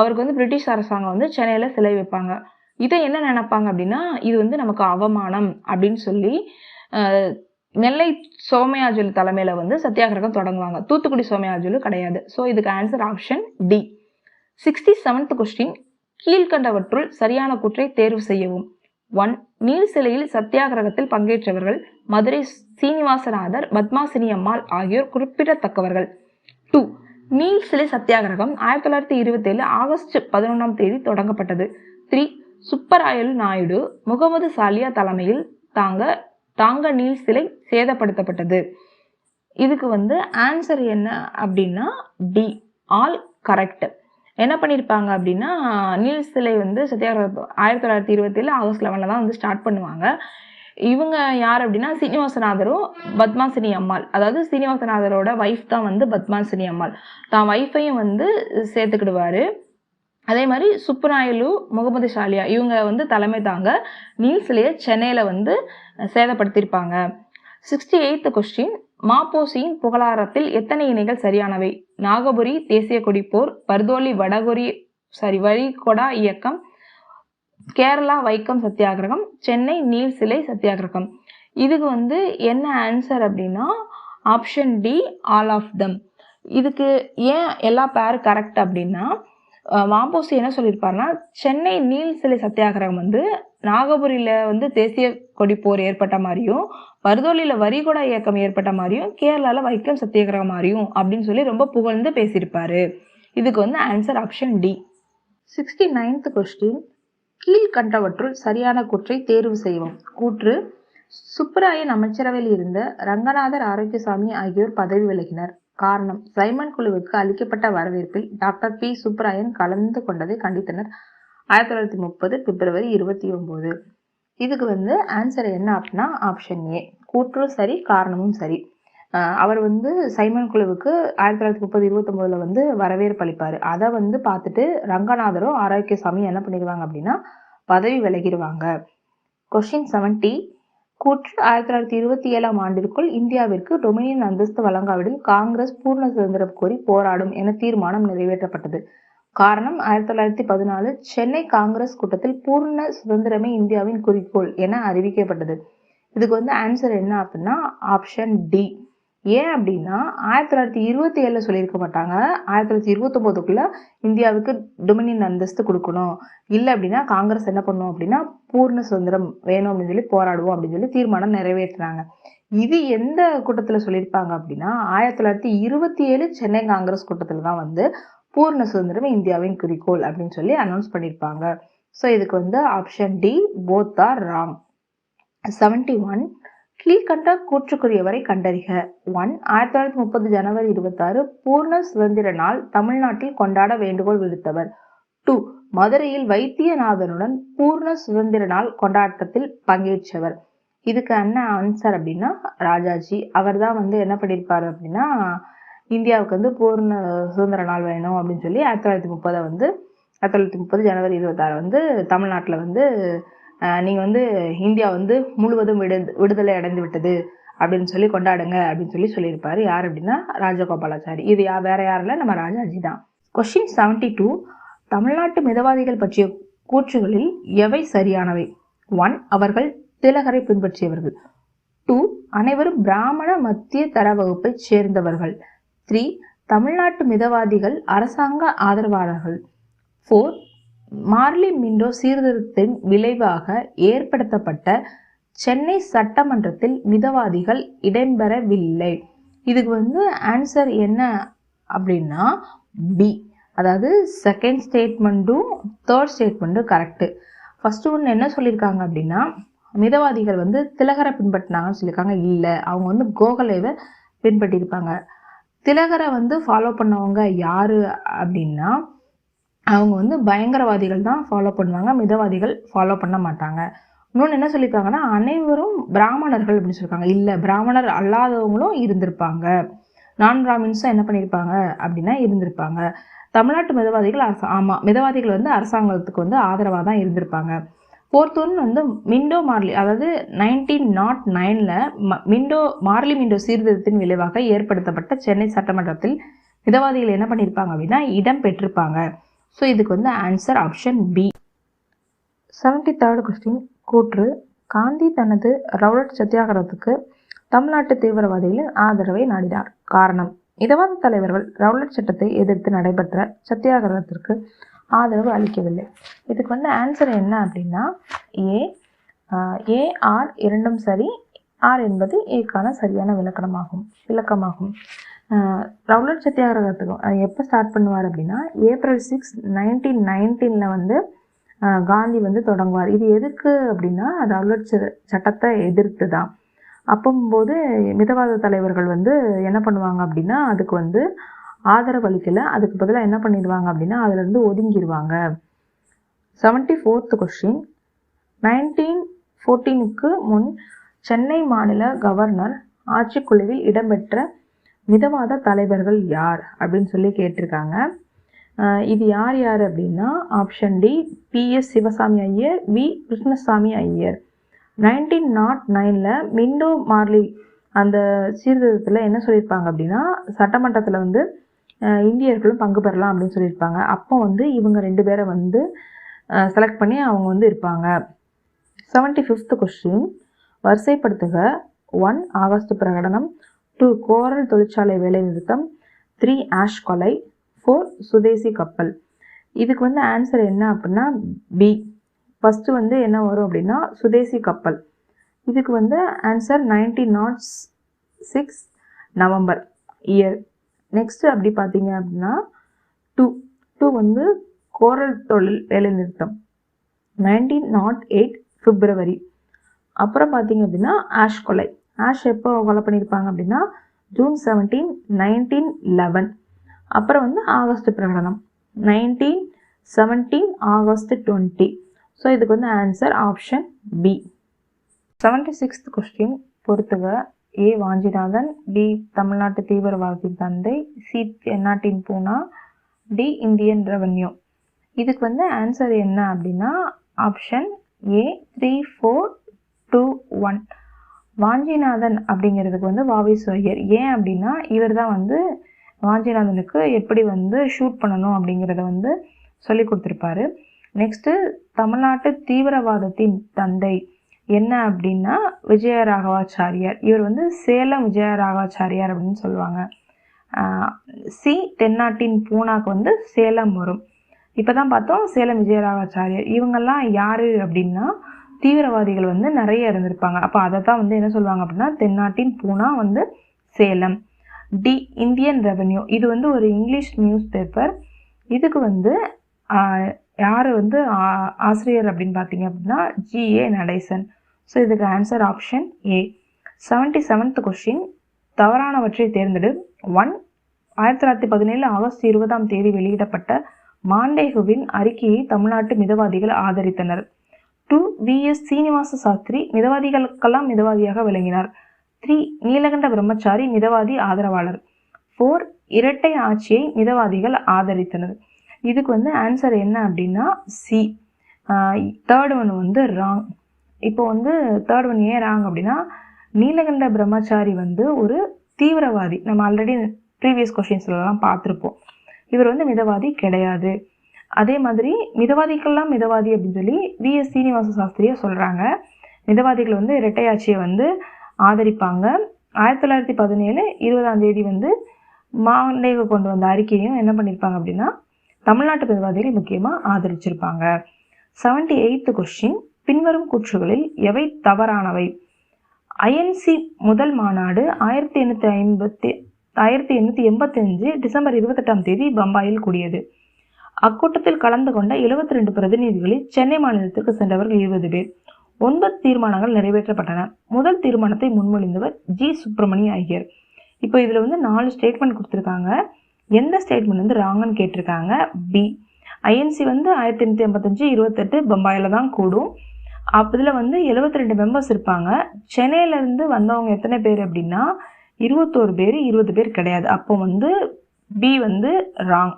அவருக்கு பிரிட்டிஷ் அரசாங்கம் சென்னையில் சிலை வைப்பாங்க. இதை என்ன நினைப்பாங்க அப்படின்னா இது நமக்கு அவமானம் அப்படின்னு சொல்லி நெல்லை சோமயாஜுலு தலைமையில் சத்தியாகிரகம் தொடங்குவாங்க. தூத்துக்குடி சோமயாஜுலு கிடையாது. ஸோ இதுக்கு answer option D. 67th question, கீழ்கண்டவற்றுள் சரியான கூற்றை தேர்வு செய்யவும். 1. நீல் சிலையில் சத்தியாகிரகத்தில் பங்கேற்றவர்கள் மதுரை சீனிவாசநாதர், பத்மாசினி அம்மாள் ஆகியோர் குறிப்பிடத்தக்கவர்கள். 2. நீல் சிலை சத்தியாகிரகம் 1927 ஆகஸ்ட் 11 தொடங்கப்பட்டது. 3. சுப்பராயலு நாயுடு, முகமது சாலியா தலைமையில் தாங்க நீல் சிலை சேதப்படுத்தப்பட்டது. இதுக்கு ஆன்சர் என்ன அப்படின்னா டி. All correct. என்ன பண்ணியிருப்பாங்க அப்படின்னா நீல் சிலை சத்தியாகிரகம் 1927 ஆகஸ்ட் 11 தான் ஸ்டார்ட் பண்ணுவாங்க. இவங்க யார் அப்படின்னா சீனிவாசநாதரும் பத்மாசினி அம்மாள், அதாவது சீனிவாசநாதரோட ஒய்ஃப் தான் பத்மாசினி அம்மாள். தான் ஒய்ஃபையும் சேர்த்துக்கிடுவார். அதே மாதிரி சுப்புநாயலு, முகமது ஷாலியா இவங்க தலைமை தாங்க நீல் சிலையை சென்னையில் சேதப்படுத்தியிருப்பாங்க. 68th கொஸ்டின், மாப்போசியின் புகழாரத்தில் எத்தனை இணைகள் சரியானவை? நாகபுரி தேசிய கொடி போர், பர்தோலி வரிகொடா இயக்கம், கேரளா வைக்கம் சத்தியாகிரகம், சென்னை நீல் சிலை சத்தியாகிரகம். இதுக்கு என்ன ஆன்சர் அப்படின்னா option D, all of them. இதுக்கு ஏன் எல்லா பேர் கரெக்ட் அப்படின்னா, மாப்போசி என்ன சொல்லியிருப்பாருன்னா, சென்னை நீல் சிலை சத்தியாகிரகம் நாகபுரியில் தேசிய கொடி போர் ஏற்பட்ட மாதிரியும், பர்தோலியில் வரிகொடா இயக்கம் ஏற்பட்ட மாதிரியும், கேரளாவில் வைக்கம் சத்தியாகிரகம் மாதிரியும் அப்படின்னு சொல்லி ரொம்ப புகழ்ந்து பேசியிருப்பாரு. இதுக்கு answer option D. 69th question, கீழ்கண்டவற்றுள் சரியான கூற்றை தேர்வு செய்வோம். கூற்று: சுப்பராயன் அமைச்சரவையில் இருந்த ரங்கநாதர் ஆரோக்கியசாமி ஆகியோர் பதவி விலகினர். காரணம்: சைமன் குழுவுக்கு அளிக்கப்பட்ட வரவேற்பில் டாக்டர் பி. சுப்பராயன் கலந்து கொண்டதை கண்டித்தனர். 1930 பிப்ரவரி 29. இதுக்கு ஆன்சர் என்ன அப்படின்னா ஆப்ஷன் ஏ. கூற்றும் சரி, காரணமும் சரி. அவர் சைமன் குழுவுக்கு 1930-29 வரவேற்பு அளிப்பார். அதை பார்த்துட்டு ரங்கநாதரும் ஆரோக்கியசாமி என்ன பண்ணிடுவாங்க அப்படின்னா பதவி விலகிடுவாங்க. கொஸ்டின் 70, கூற்று: 1927 ஆண்டிற்குள் இந்தியாவிற்கு டொமினியன் அந்தஸ்து வழங்காவிடில் காங்கிரஸ் பூர்ண சுதந்திரம் கோரி போராடும் என தீர்மானம் நிறைவேற்றப்பட்டது. காரணம்: 1914 சென்னை காங்கிரஸ் கூட்டத்தில் பூர்ண சுதந்திரமே இந்தியாவின் குறிக்கோள் என அறிவிக்கப்பட்டது. இதுக்கு ஆன்சர் என்ன அப்படின்னா ஆப்ஷன் டி. ஏன் அப்படின்னா 1927 சொல்லியிருக்க மாட்டாங்க, 1929 இந்தியாவுக்கு டொமினியன் அந்தஸ்து கொடுக்கணும், இல்லை அப்படின்னா காங்கிரஸ் என்ன பண்ணும் அப்படின்னா பூர்ண சுதந்திரம் வேணும் அப்படின்னு சொல்லி போராடுவோம் அப்படின்னு சொல்லி தீர்மானம் நிறைவேற்றினாங்க. இது எந்த கூட்டத்தில் சொல்லியிருப்பாங்க அப்படின்னா 1927 சென்னை காங்கிரஸ் கூட்டத்தில் தான் பூர்ண சுதந்திரம் இந்தியாவின் குறிக்கோள் அப்படின்னு சொல்லி அனௌன்ஸ் பண்ணியிருப்பாங்க. ஸோ இதுக்கு option D, both are wrong. 71, கீழ்கண்ட கூற்றுக்குரியவரை கண்டறிக. 1. 1930 ஜனவரி 26 பூர்ண சுதந்திர நாள் தமிழ்நாட்டில் கொண்டாட வேண்டுகோள் விடுத்தவர். 2. மதுரையில் வைத்தியநாதனுடன் பூர்ண சுதந்திர நாள் கொண்டாட்டத்தில் பங்கேற்றவர். இதுக்கு என்ன ஆன்சர் அப்படின்னா ராஜாஜி. அவர் தான் என்ன பண்ணியிருப்பாரு அப்படின்னா இந்தியாவுக்கு பூர்ண சுதந்திர நாள் வேணும் அப்படின்னு சொல்லி 1930 ஜனவரி 26 தமிழ்நாட்டில் நீங்கள் இந்தியா முழுவதும் விடுதலை அடைந்து விட்டது அப்படின்னு சொல்லி கொண்டாடுங்க அப்படின்னு சொல்லியிருப்பாரு. யார் அப்படின்னா ராஜகோபாலாச்சாரி. இது வேற யாரும் இல்லை, நம்ம ராஜாஜி தான். கொஸ்டின் 72, தமிழ்நாட்டு மிதவாதிகள் பற்றிய கூற்றுகளில் எவை சரியானவை? 1. அவர்கள் திலகரை பின்பற்றியவர்கள். 2. அனைவரும் பிராமண மத்திய தர வகுப்பை சேர்ந்தவர்கள். 3. தமிழ்நாட்டு மிதவாதிகள் அரசாங்க ஆதரவாளர்கள். 4. மார்லி மிண்டோ சீர்திருத்தத்தின் விளைவாக ஏற்படுத்தப்பட்ட சென்னை சட்டமன்றத்தில் மிதவாதிகள் இடம்பெறவில்லை. இதுக்கு ஆன்சர் என்ன அப்படின்னா பி. அதாவது செகண்ட் ஸ்டேட்மெண்ட்டும் தேர்ட் ஸ்டேட்மெண்ட்டும் கரெக்டு. ஃபர்ஸ்ட் ஒன்று என்ன சொல்லியிருக்காங்க அப்படின்னா மிதவாதிகள் திலகரை பின்பற்றினாங்கன்னு சொல்லியிருக்காங்க. இல்லை, அவங்க கோகலேவை பின்பற்றியிருப்பாங்க. திலகரை ஃபாலோ பண்ணவங்க யாரு அப்படின்னா அவங்க பயங்கரவாதிகள் தான் ஃபாலோ பண்ணுவாங்க, மிதவாதிகள் ஃபாலோ பண்ண மாட்டாங்க. இன்னொன்று என்ன சொல்லியிருக்காங்கன்னா அனைவரும் பிராமணர்கள் அப்படின்னு சொல்லியிருக்காங்க. இல்லை, பிராமணர் அல்லாதவங்களும் இருந்திருப்பாங்க. நான் பிராமின்ஸும் என்ன பண்ணியிருப்பாங்க அப்படின்னா இருந்திருப்பாங்க. தமிழ்நாட்டு மிதவாதிகள் மிதவாதிகள் அரசாங்கத்துக்கு ஆதரவாக தான் இருந்திருப்பாங்க. ஃபோர்த் ஒன்று மிண்டோ மார்லி, அதாவது 1909 மார்லி மிண்டோ சீர்திருத்தத்தின் விளைவாக ஏற்படுத்தப்பட்ட சென்னை சட்டமன்றத்தில் மிதவாதிகள் என்ன பண்ணியிருப்பாங்க அப்படின்னா இடம் பெற்றிருப்பாங்க. ஸோ இதுக்கு answer option B. 73rd question, கூற்று: காந்தி தனது ரவுலட் சத்தியாகிரகத்துக்கு தமிழ்நாட்டு தீவிரவாதிகளின் ஆதரவை நாடினார். காரணம்: மிதவாத தலைவர்கள் ரவுலட் சட்டத்தை எதிர்த்து நடைபெற்ற சத்தியாகிரகத்திற்கு ஆதரவு அளிக்கவில்லை. இதுக்கு ஆன்சர் என்ன அப்படின்னா ஏ, ஆர் இரண்டும் சரி. ஆர் என்பது ஏக்கான சரியான விளக்கமாகும். ரவுலட் சத்தியாகிரகத்துக்கு எப்போ ஸ்டார்ட் பண்ணுவார் அப்படின்னா April 6, 1919 காந்தி தொடங்குவார். இது எதுக்கு அப்படின்னா ரவுலட் சட்டத்தை எதிர்த்து தான். அப்போது மிதவாத தலைவர்கள் என்ன பண்ணுவாங்க அப்படின்னா அதுக்கு ஆதரவு அளிக்கலை. அதுக்கு பதிலாக என்ன பண்ணிடுவாங்க அப்படின்னா அதிலிருந்து ஒதுங்கிடுவாங்க. 74th கொஸ்டின், 1914க்கு முன் சென்னை மாநில கவர்னர் ஆட்சிக்குழுவில் இடம்பெற்ற மிதவாத தலைவர்கள் யார் அப்படின்னு சொல்லி கேட்டிருக்காங்க. இது யார் அப்படின்னா option D, PS Sivaswamy Iyer, V Krishnaswamy Iyer. 1909 Minto Morley அந்த சீர்திருத்தத்தில் என்ன சொல்லியிருப்பாங்க அப்படின்னா, சட்டமன்றத்தில் வந்து இந்தியர்களும் பங்கு பெறலாம் அப்படின்னு சொல்லியிருப்பாங்க. அப்போ வந்து இவங்க 2 பேரை வந்து செலக்ட் பண்ணி அவங்க வந்து இருப்பாங்க. 75th question, வரிசைப்படுத்துக. 1 ஆகஸ்ட் பிரகடனம், 2 கோரல் தொழிற்சாலை வேலைநிறுத்தம், 3 ஆஷ் கொலை, 4 சுதேசி கப்பல். இதுக்கு வந்து ஆன்சர் என்ன அப்படின்னா பி. ஃபஸ்ட்டு வந்து என்ன வரும் அப்படின்னா சுதேசி கப்பல். இதுக்கு வந்து ஆன்சர் 1906 நவம்பர் இயர். நெக்ஸ்ட்டு அப்படி பார்த்தீங்க அப்படின்னா 2 வந்து கோரல் தொழில் வேலைநிறுத்தம் 1908 பிப்ரவரி. அப்புறம் பார்த்தீங்க அப்படின்னா ஆஷ் கொலை. ஆஷ் எப்போ கொலை பண்ணியிருப்பாங்க அப்படின்னா ஜூன் 17, 1911. அப்புறம் வந்து ஆகஸ்ட் பிரகடனம் 1917 ஆகஸ்ட் 20. ஸோ இதுக்கு வந்து answer option B. 76th question, பொறுத்துக. ஏ வாஞ்சிநாதன், பி தமிழ்நாட்டு தீவிரவாதி தந்தை, சி தென்னாட்டின் பூனா, டி இந்தியன் ரெவன்யூ. இதுக்கு வந்து ஆன்சர் என்ன அப்படின்னா ஆப்ஷன் ஏ 3, 4, 2, 1. வாஞ்சிநாதன் அப்படிங்கிறதுக்கு வந்து வாவேசு ஐயர். ஏன் அப்படின்னா இவர் தான் வந்து வாஞ்சிநாதனுக்கு எப்படி வந்து ஷூட் பண்ணணும் அப்படிங்கிறத வந்து சொல்லி கொடுத்துருப்பாரு. நெக்ஸ்ட்டு தமிழ்நாட்டு தீவிரவாதத்தின் தந்தை என்ன அப்படின்னா விஜயராகவாச்சாரியார். இவர் வந்து சேலம் விஜயராகவாச்சாரியார் அப்படின்னு சொல்லுவாங்க. சி தென்னாட்டின் பூனாக்கு வந்து சேலம் வரும். இப்போ தான் பார்த்தோம் சேலம் விஜயராகவாச்சாரியார். இவங்கெல்லாம் யார் அப்படின்னா தீவிரவாதிகள் வந்து நிறைய இருந்திருப்பாங்க. அப்போ அதை தான் வந்து என்ன சொல்லுவாங்க அப்படின்னா தென்னாட்டின் பூனா வந்து சேலம். D Indian revenue. இது வந்து ஒரு இங்கிலீஷ் நியூஸ் பேப்பர். இதுக்கு வந்து யார் வந்து ஆசிரியர் அப்படின்னு பார்த்தீங்க அப்படின்னா ஜி.ஏ. நடேசன். ஸோ இதுக்கு answer option A. 77th question, தவறானவற்றை தேர்ந்தெடு. 1 1917 ஆகஸ்ட் 20 வெளியிடப்பட்ட மாண்டேகுவின் அறிக்கையை தமிழ்நாட்டு மிதவாதிகள் ஆதரித்தனர். 2 வி.எஸ். சீனிவாச சாஸ்திரி மிதவாதிகளுக்கெல்லாம் மிதவாதியாக விளங்கினார். 3 நீலகண்ட பிரம்மச்சாரி மிதவாதி ஆதரவாளர். 4 இரட்டை ஆட்சியை மிதவாதிகள் ஆதரித்தனர். இதுக்கு வந்து ஆன்சர் என்ன அப்படின்னா சி. தேர்ட் ஒன் வந்து ராங். இப்போ வந்து தேர்ட் ஒன் ஏன் ராங் அப்படின்னா நீலகண்ட பிரம்மச்சாரி வந்து ஒரு தீவிரவாதி. நம்ம ஆல்ரெடி ப்ரீவியஸ் கொஸ்டின்ஸ்லாம் பார்த்துருப்போம். இவர் வந்து மிதவாதி கிடையாது. அதே மாதிரி மிதவாதிகள்லாம் மிதவாதி அப்படின்னு சொல்லி வி.எஸ். சீனிவாச சாஸ்திரியை சொல்கிறாங்க. மிதவாதிகள் வந்து இரட்டை ஆட்சியை வந்து ஆதரிப்பாங்க. 1917 20 வந்து மாண்டேகு கொண்டு வந்த அறிக்கையும் என்ன பண்ணியிருப்பாங்க அப்படின்னா தமிழ்நாட்டு மிதவாதிகள் முக்கியமாக ஆதரிச்சிருப்பாங்க. 78th கொஸ்டின், பின்வரும் கூற்றுகளில் எவை தவறானவை? ஐஎன்சி முதல் மாநாடு 1885 டிசம்பர் 28 பம்பாயில் கூடியது. அக்கூட்டத்தில் கலந்து கொண்ட 72 பிரதிநிதிகளில் சென்னை மாநிலத்திற்கு சென்றவர்கள் 20 பேர். 9 தீர்மானங்கள் நிறைவேற்றப்பட்டன. முதல் தீர்மானத்தை முன்மொழிந்தவர் ஜி. சுப்பிரமணிய ஐயர். இப்போ இதில் வந்து 4 ஸ்டேட்மெண்ட் கொடுத்துருக்காங்க. எந்த ஸ்டேட்மெண்ட் வந்து ராங்கன்னு கேட்டிருக்காங்க? பி. ஐஎன்சி வந்து 1885 28 பம்பாயில் தான் கூடும். இதில் வந்து 72 மெம்பர்ஸ் இருப்பாங்க. சென்னையிலேருந்து வந்தவங்க எத்தனை பேர் அப்படின்னா 21 பேர், 20 பேர் கிடையாது. அப்போ வந்து பி வந்து ராங்.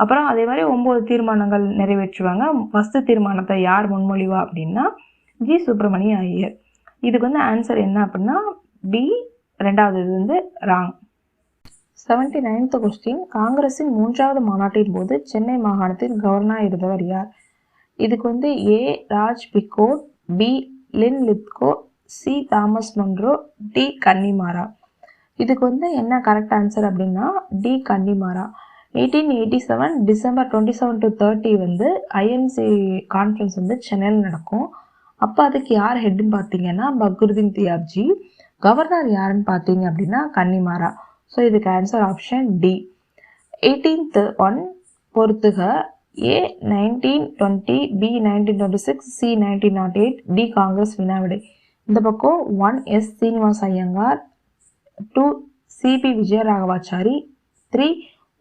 அப்புறம் அதே மாதிரி 9 தீர்மானங்கள் நிறைவேற்றுவாங்க. ஃபஸ்ட்டு தீர்மானத்தை யார் முன்மொழிவா அப்படின்னா ஜி. சுப்பிரமணிய ஐயர். இதுக்கு வந்து ஆன்சர் என்ன அப்படின்னா பி. ரெண்டாவது இது வந்து ராங். 79th கொஸ்டின், காங்கிரஸின் 3வது மாநாட்டின் போது சென்னை மாகாணத்தில் கவர்னராக இருந்தவர் யார்? இதுக்கு வந்து A. Raj Pigot, B. Linlithgow, C. Thomas Munro, D. Connemara. இதுக்கு வந்து என்ன கரெக்ட் ஆன்சர் அப்படின்னா டி. கன்னிமாரா. 1887 டிசம்பர் 27 to 30 வந்து ஐஎன்சி கான்ஃபரன்ஸ் வந்து சென்னையில் நடக்கும். அப்போ அதுக்கு யார் ஹெட்டுன்னு பார்த்தீங்கன்னா பக்ருதீன் தியாப்ஜி. கவர்னர் யாருன்னு பார்த்தீங்க அப்படின்னா கன்னிமாரா. ஸோ இதுக்கு answer option D. 18th one, பொறுத்துக. A 1920, B 1926, C 1908, D Congress வினாவிடை. இந்த பக்கம் 1 எஸ். சீனிவாச ஐயங்கார், 2 சி.பி. விஜயராகவாச்சாரி, 3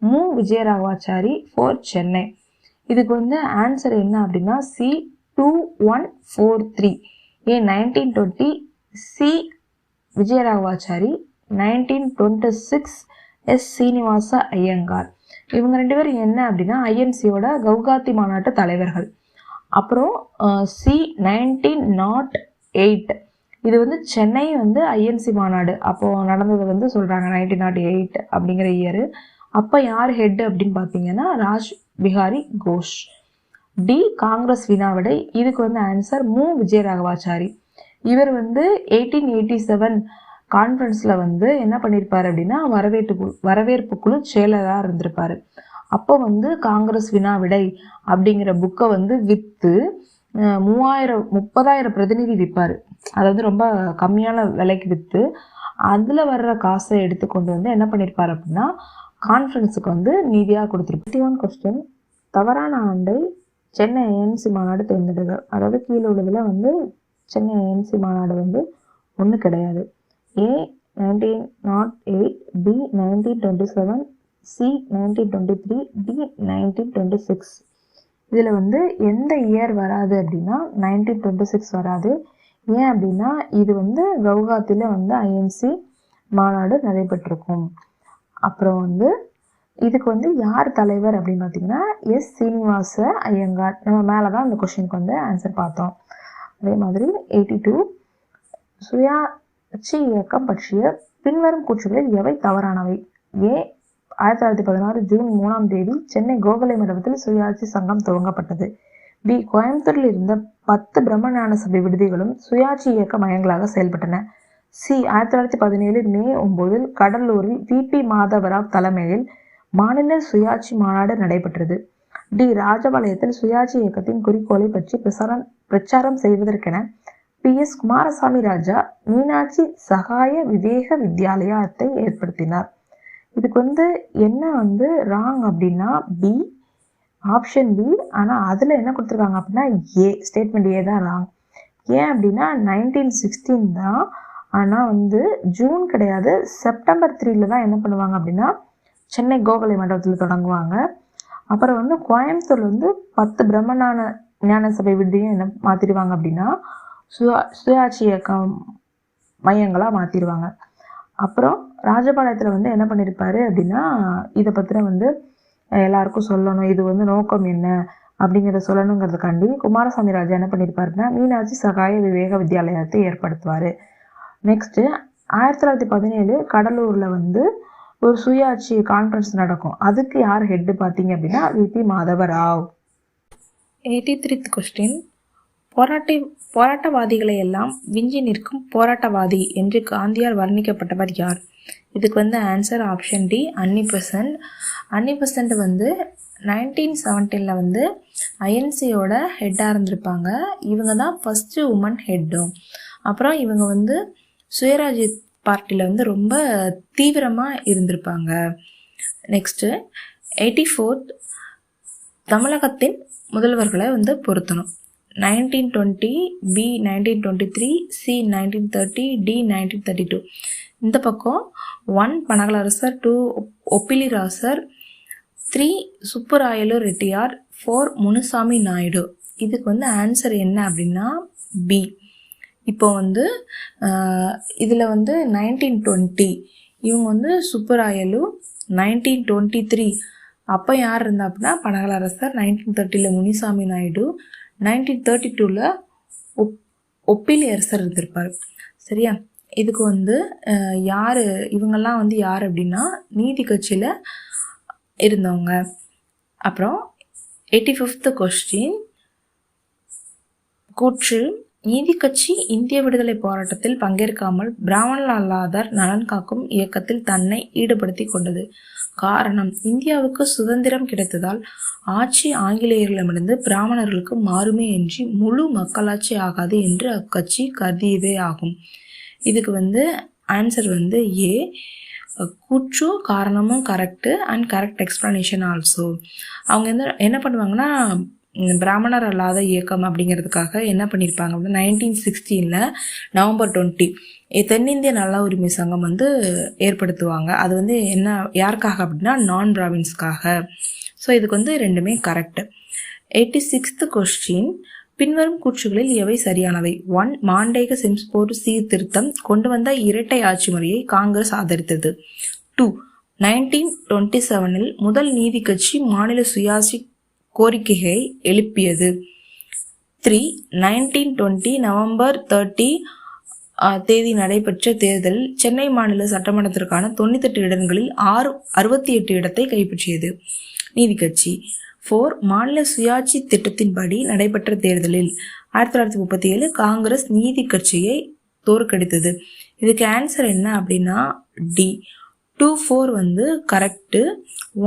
மு. விஜயராகவாச்சாரி, 4 சென்னை. இதுக்கு வந்து ஆன்சர் என்ன அப்படின்னா சி 2143. ஏ 1920, சி விஜயராகவாச்சாரி, 1926 எஸ். சீனிவாச ஐயங்கார். இவங்க 2 பேரும் என்ன அப்படின்னா ஐஎன்சியோட கவுகாத்தி மாநாட்டு தலைவர்கள். அப்புறம் சி 1908 இது வந்து சென்னை வந்து ஐஎன்சி மாநாடு அப்போது நடந்தது வந்து சொல்கிறாங்க 1908 அப்படிங்கிற இயரு. அப்போ யார் ஹெட் அப்படின்னு பார்த்தீங்கன்னா ராஜ் பிஹாரி கோஷ். டி காங்கிரஸ் வினாவிடை. இதுக்கு வந்து ஆன்சர் மு விஜயராகவாச்சாரி. இவர் வந்து 1887 கான்ஃபரன்ஸில் வந்து என்ன பண்ணியிருப்பார் அப்படின்னா வரவேற்பு குழு செயலராக இருந்திருப்பார். அப்போ வந்து காங்கிரஸ் வினாவிடை அப்படிங்கிற புக்கை வந்து விற்று 30,000 பிரதிநிதி விற்பார். அதாவது ரொம்ப கம்மியான விலைக்கு விற்று அதில் வர்ற காசை எடுத்துக்கொண்டு வந்து என்ன பண்ணியிருப்பார் அப்படின்னா கான்ஃபரன்ஸுக்கு வந்து நிதியாக கொடுத்துருப்பார். 51 கொஸ்டின், தவறான ஆண்டை சென்னை ஏஎன்சி மாநாடு தேர்ந்தெடுக்க. அதாவது கீழே உள்ளதில் வந்து சென்னை ஏஎன்சி மாநாடு வந்து ஒன்று கிடையாது. ஏ 1908, பி 1927, சி 1923, டி 1926. இதில் வந்து எந்த இயர் வராது அப்படின்னா 1926 வராது. ஏன் அப்படின்னா இது வந்து கவுஹாத்தியில் வந்து ஐஎன்சி மாநாடு நடைபெற்றிருக்கும். அப்புறம் வந்து இதுக்கு வந்து யார் தலைவர் அப்படின்னு பார்த்தீங்கன்னா எஸ் சீனிவாச ஐயங்கார். நம்ம மேலே தான் அந்த கொஷினுக்கு வந்து ஆன்சர் பார்த்தோம். அதே மாதிரி 82, சுயாட்சி இயக்கம் பற்றிய பின்வரும் கூற்றுகளில் எவை தவறானவை? ஏ 1916 ஜூன் 3ஆம் தேதி சென்னை கோகலை மண்டபத்தில் சுயாட்சி சங்கம் துவங்கப்பட்டது. பி கோயம்புத்தூரில் இருந்த 10 பிரம்மஞான சபை விடுதிகளும் சுயாட்சி இயக்க மையங்களாக செயல்பட்டன. சி 1917 மே 9 கடலூரில் விபி மாதவராவ் தலைமையில் மாநில சுயாட்சி மாநாடு நடைபெற்றது. டி ராஜபாளையத்தில் சுயாட்சி இயக்கத்தின் குறிக்கோளை பற்றி பிரச்சாரம் செய்வதற்கென PS குமாரசாமி ராஜா மீனாட்சி சகாய விவேக வித்யாலயத்தை ஏற்படுத்தினார். இதுக்கு வந்து என்ன வந்து ராங் அப்படின்னா பி, ஆப்ஷன் பி. ஆனால் அதில் என்ன கொடுத்துருக்காங்க அப்படின்னா ஏ, ஸ்டேட்மெண்ட் ஏ தான் ராங். ஏன் அப்படின்னா 1916 தான். ஆனால் வந்து ஜூன் கிடையாது, செப்டம்பர் 3 தான் என்ன பண்ணுவாங்க அப்படின்னா சென்னை கோகலை மண்டபத்தில் தொடங்குவாங்க. அப்புறம் வந்து கோயம்புத்தூர்ல வந்து 10 ஞான சபை விடுதியும் என்ன மாற்றிடுவாங்க அப்படின்னா சுயாட்சி இயக்கம் மையங்களாக மாற்றிடுவாங்க. அப்புறம் ராஜபாளையத்தில் வந்து என்ன பண்ணியிருப்பாரு அப்படின்னா இதை பற்றின வந்து எல்லாருக்கும் சொல்லணும், இது வந்து நோக்கம் என்ன அப்படிங்கிறத சொல்லணுங்கிறதுக்காண்டி குமாரசாமி ராஜா என்ன பண்ணியிருப்பாருன்னா மீனாட்சி சகாய விவேக வித்யாலயத்தை ஏற்படுத்துவார். நெக்ஸ்ட்டு 1917 கடலூரில் வந்து ஒரு சுயாட்சி கான்ஃபரன்ஸ் நடக்கும். அதுக்கு யார் ஹெட்டு பார்த்தீங்க அப்படின்னா விபி மாதவராவ். 83th கொஸ்டின், போராட்டவாதிகளை எல்லாம் விஞ்சி நிற்கும் போராட்டவாதி என்று காந்தியால் வர்ணிக்கப்பட்டவர் யார்? இதுக்கு வந்து ஆன்சர் ஆப்ஷன் டி அன்னி பெசன்ட் வந்து 1917 வந்து ஐஎன்சியோட ஹெட்டாக இருந்திருப்பாங்க. இவங்க தான் ஃபஸ்ட்டு உமன் ஹெட்டும். அப்புறம் இவங்க வந்து சுயராஜ்ய பார்ட்டியில் வந்து ரொம்ப தீவிரமாக இருந்திருப்பாங்க. நெக்ஸ்ட்டு 84th, தமிழகத்தின் முதல்வர்களை வந்து பொருத்தணும். 1920, பி 1923, சி 1930, டி 1932. இந்த பக்கம் 1 பனகலரசர், 2 ஒப்பிலிராசர், 3 சுப்புராயலு ரெட்டியார், 4 முனுசாமி நாயுடு. இதுக்கு வந்து ஆன்சர் என்ன அப்படின்னா பி. இப்போ வந்து இதில் வந்து 1920 இவங்க வந்து சுப்புராயலு, 1923 அப்போ யார் இருந்தா அப்படின்னா பனகலரசர், 1930 முனிசாமி நாயுடு, 1932 ஒப்பிலியரசர் இருந்திருப்பார். சரியா? இதுக்கு வந்து யார் இவங்கெல்லாம் வந்து யார் அப்படின்னா நீதி கட்சியில் இருந்தவங்க. அப்புறம் 85th கொஸ்டின், கூற்று, நீதி கட்சி இந்திய விடுதலை போராட்டத்தில் பங்கேற்காமல் பிராமணர் அல்லாதார் நலன் காக்கும் இயக்கத்தில் தன்னை ஈடுபடுத்தி கொண்டது. காரணம், இந்தியாவுக்கு சுதந்திரம் கிடைத்ததால் ஆட்சி ஆங்கிலேயர்களிடமிருந்து பிராமணர்களுக்கு மாறுமே என்று முழு மக்களாட்சி ஆகாது என்று அக்கட்சி கருதியதே ஆகும். இதுக்கு வந்து ஆன்சர் வந்து ஏ. கூற்று காரணமும் correct and correct explanation also. அவங்க என்ன பண்ணுவாங்கன்னா பிராமணர் அல்லாத இயக்கம் அப்படிங்கிறதுக்காக என்ன பண்ணியிருப்பாங்க அப்படின்னா 1916 நவம்பர் 20 தென்னிந்திய நல உரிமை சங்கம் வந்து ஏற்படுத்துவாங்க. அது வந்து என்ன யாருக்காக அப்படின்னா நான் பிராமின்ஸ்க்காக. ஸோ இதுக்கு வந்து ரெண்டுமே கரெக்டு. 86th கொஸ்டின், பின்வரும் கூற்றுகளில் எவை சரியானவை? 1 மாண்டேக சிம்ஸ்போர்ட் சீர்திருத்தம் கொண்டு வந்த இரட்டை ஆட்சி முறையை காங்கிரஸ் ஆதரித்தது. 2 1927 முதல் நீதி கட்சி மாநில சுயாட்சி கோரிக்கையை எழுப்பியது. 3 1920 நவம்பர் 30 தேதி நடைபெற்ற தேர்தலில் சென்னை மாநில சட்டமன்றத்திற்கான 98 இடங்களில் 68 இடத்தை கைப்பற்றியது நீதி கட்சி. 4. மாநில சுயாட்சி திட்டத்தின்படி நடைபெற்ற தேர்தலில் 1937 காங்கிரஸ் நீதி கட்சியை தோற்கடித்தது. இதுக்கு ஆன்சர் என்ன அப்படின்னா டி. 2, 4 வந்து கரெக்டு,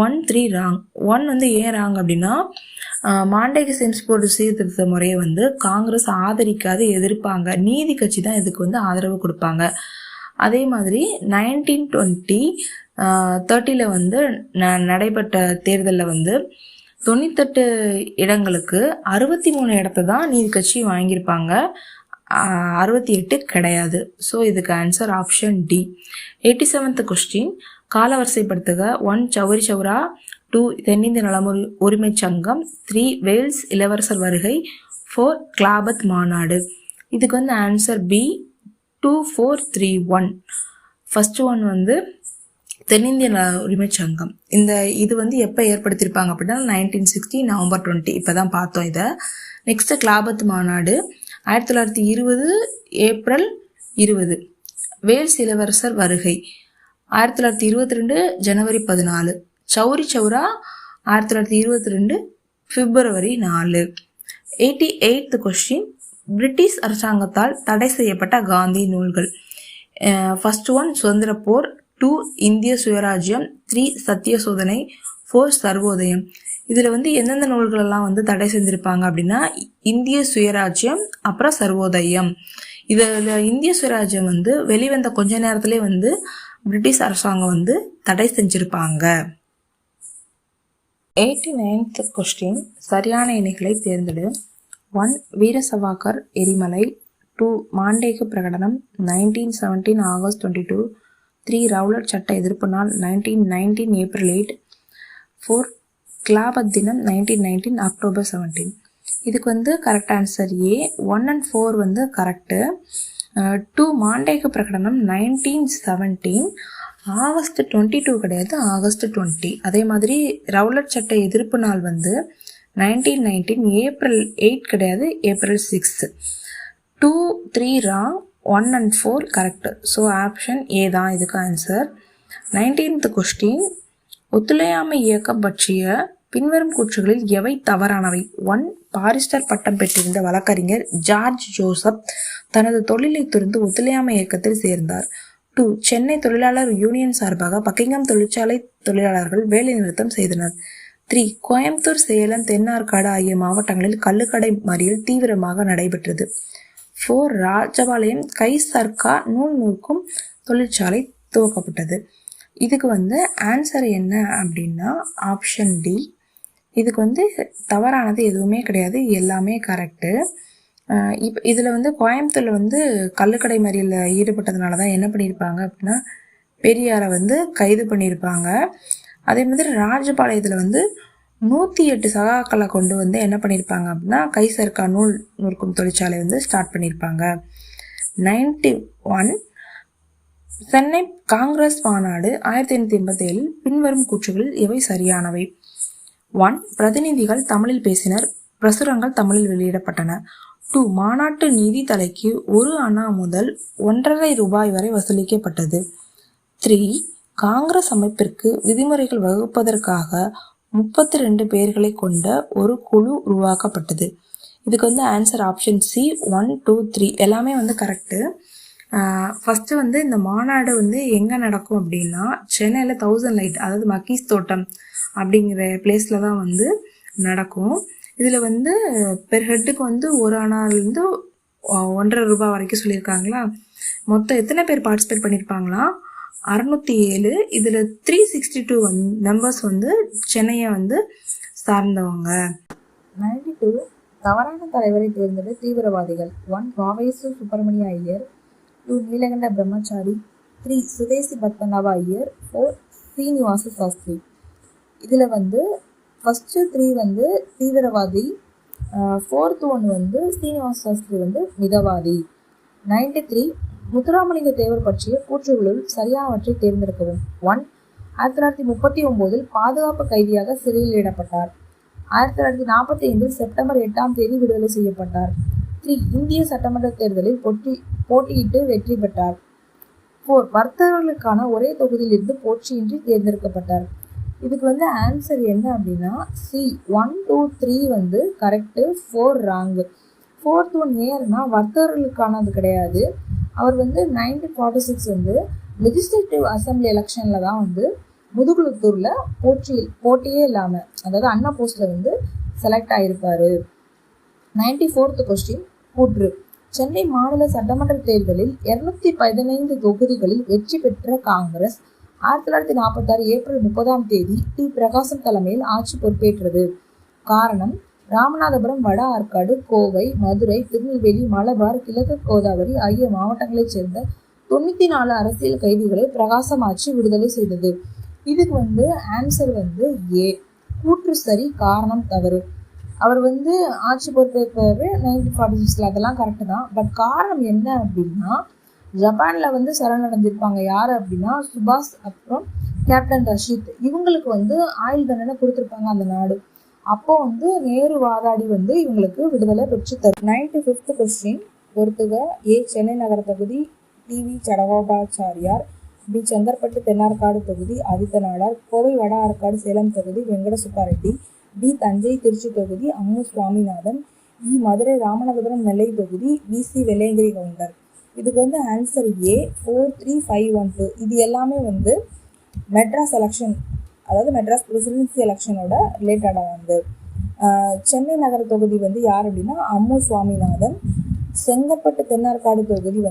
1, 3 ராங். 1 வந்து ஏன் ராங் அப்படின்னா மாண்டேக சென்ஸ்போர்டு சீர்திருத்த முறையை வந்து காங்கிரஸ் ஆதரிக்காது எதிர்ப்பாங்க, நீதி கட்சி தான் இதுக்கு வந்து ஆதரவு கொடுப்பாங்க. அதே மாதிரி 1920-30 வந்து நடைபெற்ற தேர்தலில் வந்து 98 இடங்களுக்கு 63 இடத்த தான் நீதி கட்சி வாங்கியிருப்பாங்க, 68 கிடையாது. ஸோ இதுக்கு answer option D. 87th question காலவரிசைப்படுத்துக. 1 சௌரி சௌரா, 2 தென்னிந்திய நல உரிமை சங்கம், 3 வேல்ஸ் இளவரசர் வருகை, 4 கிளாபத் மாநாடு. இதுக்கு வந்து ஆன்சர் பி 2, 4, 3, 1. ஃபர்ஸ்ட் ஒன் வந்து தென்னிந்திய நல உரிமை சங்கம். இது வந்து எப்போ ஏற்படுத்தியிருப்பாங்க அப்படின்னா 1960 நவம்பர் 20, இப்போ தான் பார்த்தோம் இதை. நெக்ஸ்ட் கிளாபத் மாநாடு 1920 ஏப்ரல் 20. வேல்ஸ் இளவரசர் வருகை 1922 ஜனவரி 14. சௌரி சௌரா 1922 பிப்ரவரி 4. 88th கொஸ்டின் பிரிட்டிஷ் அரசாங்கத்தால் தடை செய்யப்பட்ட காந்தி நூல்கள். ஃபர்ஸ்ட் ஒன் சுதந்திர போர், 2 இந்திய சுயராஜ்யம், 3 சத்திய சோதனை, 4 சர்வோதயம். இதில் வந்து எந்தெந்த நூல்களெல்லாம் வந்து தடை செஞ்சுருப்பாங்க அப்படின்னா இந்திய சுயராஜ்யம், அப்புறம் சர்வோதயம். இதில் இந்திய சுயராஜ்யம் வந்து வெளிவந்த கொஞ்ச நேரத்திலே வந்து பிரிட்டிஷ் அரசாங்கம் வந்து தடை செஞ்சுருப்பாங்க. 89th கொஸ்டின் சரியான இணைகளை தேர்ந்தெடு. 1 வீர சவாக்கர் எரிமலை, 2 மாண்டேக பிரகடனம் 1917 ஆகஸ்ட் 22, 3 ரவுலட் சட்ட எதிர்ப்பு நாள் 1919 ஏப்ரல் 8, 4 கிளாபத் தினம் 1919 அக்டோபர் 17. இதுக்கு வந்து கரெக்ட் ஆன்சர் ஏ. 1 and 4 வந்து கரெக்டு. 2 மாண்டேக பிரகடனம் 1917 ஆகஸ்ட் 22 கிடையாது, ஆகஸ்ட் 20. அதே மாதிரி ரவுலட் சட்ட எதிர்ப்பு நாள் வந்து 1919 ஏப்ரல் 8 கிடையாது, April 6. 2, 3 wrong, 1 and 4 correct. So option A தான் இதுக்கு ஆன்சர். 19th கொஸ்டின் ஒத்துழையாமை இயக்கம் பற்றிய பின்வரும் கூற்றுகளில் எவை தவறானவை? 1 பாரிஸ்டர் பட்டம் பெற்றிருந்த வழக்கறிஞர் ஜார்ஜ் ஜோசப் தனது தொழிலை துறந்து ஒத்துழையாமை இயக்கத்தில் சேர்ந்தார். 2 சென்னை தொழிலாளர் யூனியன் சார்பாக பக்கிங்ஹாம் தொழிற்சாலை தொழிலாளர்கள் வேலை நிறுத்தம் செய்தனர். 3 கோயம்புத்தூர், சேலம், தென்னார்காடு ஆகிய மாவட்டங்களில் கள்ளுக்கடை மறியல் தீவிரமாக நடைபெற்றது. 4 ராஜபாளையம் கை சர்க்கா நூல் நூற்கும் தொழிற்சாலை துவக்கப்பட்டது. இதுக்கு வந்து ஆன்சர் என்ன அப்படின்னா ஆப்ஷன் டி. இதுக்கு வந்து தவறானது எதுவுமே கிடையாது, எல்லாமே கரெக்டு. இப்போ இதில் வந்து கோயம்புத்தூரில் வந்து கள்ளுக்கடை மறியலில் ஈடுபட்டதுனால தான் என்ன பண்ணியிருப்பாங்க அப்படின்னா பெரியாரை வந்து கைது பண்ணியிருப்பாங்க. அதே மாதிரி ராஜபாளையத்தில் வந்து 108 சகாக்களை கொண்டு வந்து என்ன பண்ணியிருப்பாங்க அப்படின்னா கை சர்க்கா நூல் நூற்கும் தொழிற்சாலை வந்து ஸ்டார்ட் பண்ணியிருப்பாங்க. 91 சென்னை காங்கிரஸ் மாநாடு 1887 பின்வரும் கூற்றுகளில் எவை சரியானவை? 1 பிரதிநிதிகள் தமிழில் பேசினர், பிரசுரங்கள் தமிழில் வெளியிடப்பட்டன. 2 மாநாட்டு நிதி தலைக்கு 1 அணா முதல் 1.5 ரூபாய் வரை வசூலிக்கப்பட்டது. 3 காங்கிரஸ் அமைப்பிற்கு விதிமுறைகள் வகுப்பதற்காக 32 பேர்களை கொண்ட ஒரு குழு உருவாக்கப்பட்டது. இதுக்கு வந்து ஆன்சர் ஆப்ஷன் சி 1, 2, 3 எல்லாமே வந்து கரெக்டு. ஃபஸ்ட்டு வந்து இந்த மாநாடு வந்து எங்கே நடக்கும் அப்படின்னா சென்னையில் 1000 லைட், அதாவது மக்கீஸ் தோட்டம் அப்படிங்கிற பிளேஸில் தான் வந்து நடக்கும். இதில் வந்து பெர் ஹெட்டுக்கு வந்து 1 அணாலேருந்து 1.5 ரூபாய் வரைக்கும் சொல்லியிருக்காங்களா. மொத்தம் எத்தனை பேர் பார்ட்டிசிபேட் பண்ணியிருப்பாங்களா? 607. இதில் 362 மெம்பர்ஸ் வந்து சென்னையை வந்து சார்ந்தவங்க. 92 தவறான தலைவரை தேர்ந்தெடு தீவிரவாதிகள். 1 வாவேசு சுப்பிரமணிய ஐயர், 2 நீலகண்ட பிரம்மச்சாரி, 3 சுதேசி பத்மநாப ஐயர், 4 சீனிவாச சாஸ்திரி. இதில் வந்து ஃபஸ்ட்டு 3 வந்து தீவிரவாதி, 4th ஒன் வந்து சீனிவாச சாஸ்திரி வந்து மிதவாதி. 93 முத்துராமலிங்க தேவர் பற்றிய கூற்றுகளுள் சரியானவற்றை தேர்ந்தெடுக்கவும். 1 1939 பாதுகாப்பு கைதியாக சிறையில் இடப்பட்டார். 1945 செப்டம்பர் 8 விடுதலை செய்யப்பட்டார். 3 இந்திய சட்டமன்ற தேர்தலில் போட்டியிட்டு வெற்றி பெற்றார். 4 வர்த்தகர்களுக்கான ஒரே தொகுதியிலிருந்து போட்டியின்றி தேர்ந்தெடுக்கப்பட்டார். இதுக்கு ஆன்சர் என்ன அப்படின்னா C 1, 2, 3 correct, 4 wrong. 4th one ஏன்னா வர்த்தகர்களுக்கானது கிடையாது. அவர் 1946 லெஜிஸ்லேட்டிவ் அசம்பிளி எலெக்ஷனில் தான் முதுகுளத்தூரில் போட்டியே இல்லாமல், அதாவது அண்ணா போஸ்டில் செலக்ட் ஆகியிருப்பார். 94th கொஸ்டின் கூற்று. சென்னை மாநில சட்டமன்ற தேர்தலில் 215 தொகுதிகளில் வெற்றி பெற்ற காங்கிரஸ் 1946 ஏப்ரல் 30 டி. பிரகாசம் தலைமையில் ஆட்சி பொறுப்பேற்றது. காரணம், ராமநாதபுரம், வட ஆற்காடு, கோவை, மதுரை, திருநெல்வேலி, மலபார், கிழக்கு கோதாவரி ஆகிய மாவட்டங்களைச் சேர்ந்த 94 அரசியல் கைதிகளை பிரகாசம் ஆட்சி விடுதலை செய்தது. இதுக்கு ஆன்சர் ஏ. கூற்று சரி, காரணம் தவறு. அவர் ஆட்சி பொறுப்பேற்பார் 1946, அதெல்லாம் கரெக்டு தான். பட் காரணம் என்ன அப்படின்னா, ஜப்பானில் சரணடைஞ்சிருப்பாங்க. யார் அப்படின்னா சுபாஷ், அப்புறம் கேப்டன் ரஷீத். இவங்களுக்கு ஆயுள் தண்டனை கொடுத்துருப்பாங்க அந்த நாடு. அப்போ நேரு வாதாடி இவங்களுக்கு விடுதலை பெற்று தரும். 95th கொஸ்டின் பொறுத்துக. ஏ. சென்னை நகர தொகுதி டி.வி. சடகோபாச்சாரியார். பி. செங்கற்பட்டு தென்னார்காடு தொகுதி ஆதித்த நாடார். கோவை வட ஆற்காடு சேலம் தொகுதி வெங்கட சுப்பாரெட்டி. டி. தஞ்சை திருச்சி தொகுதி அம்மு சுவாமிநாதன். இ. மதுரை ராமநாதபுரம் நெல்லை தொகுதி வி.சி. வெள்ளையங்கிரி கவுண்டர். இதுக்கு ஆன்சர் ஏ 43512. இது எல்லாமே மெட்ராஸ் எலெக்ஷன், அதாவது மெட்ராஸ் பிரசிடென்சி எலெக்ஷனோட ரிலேட்டடாக சென்னை நகர தொகுதி யார் அப்படின்னா அம்மு சுவாமிநாதன். செங்கற்பட்டு தென்னார்காடு தொகுதி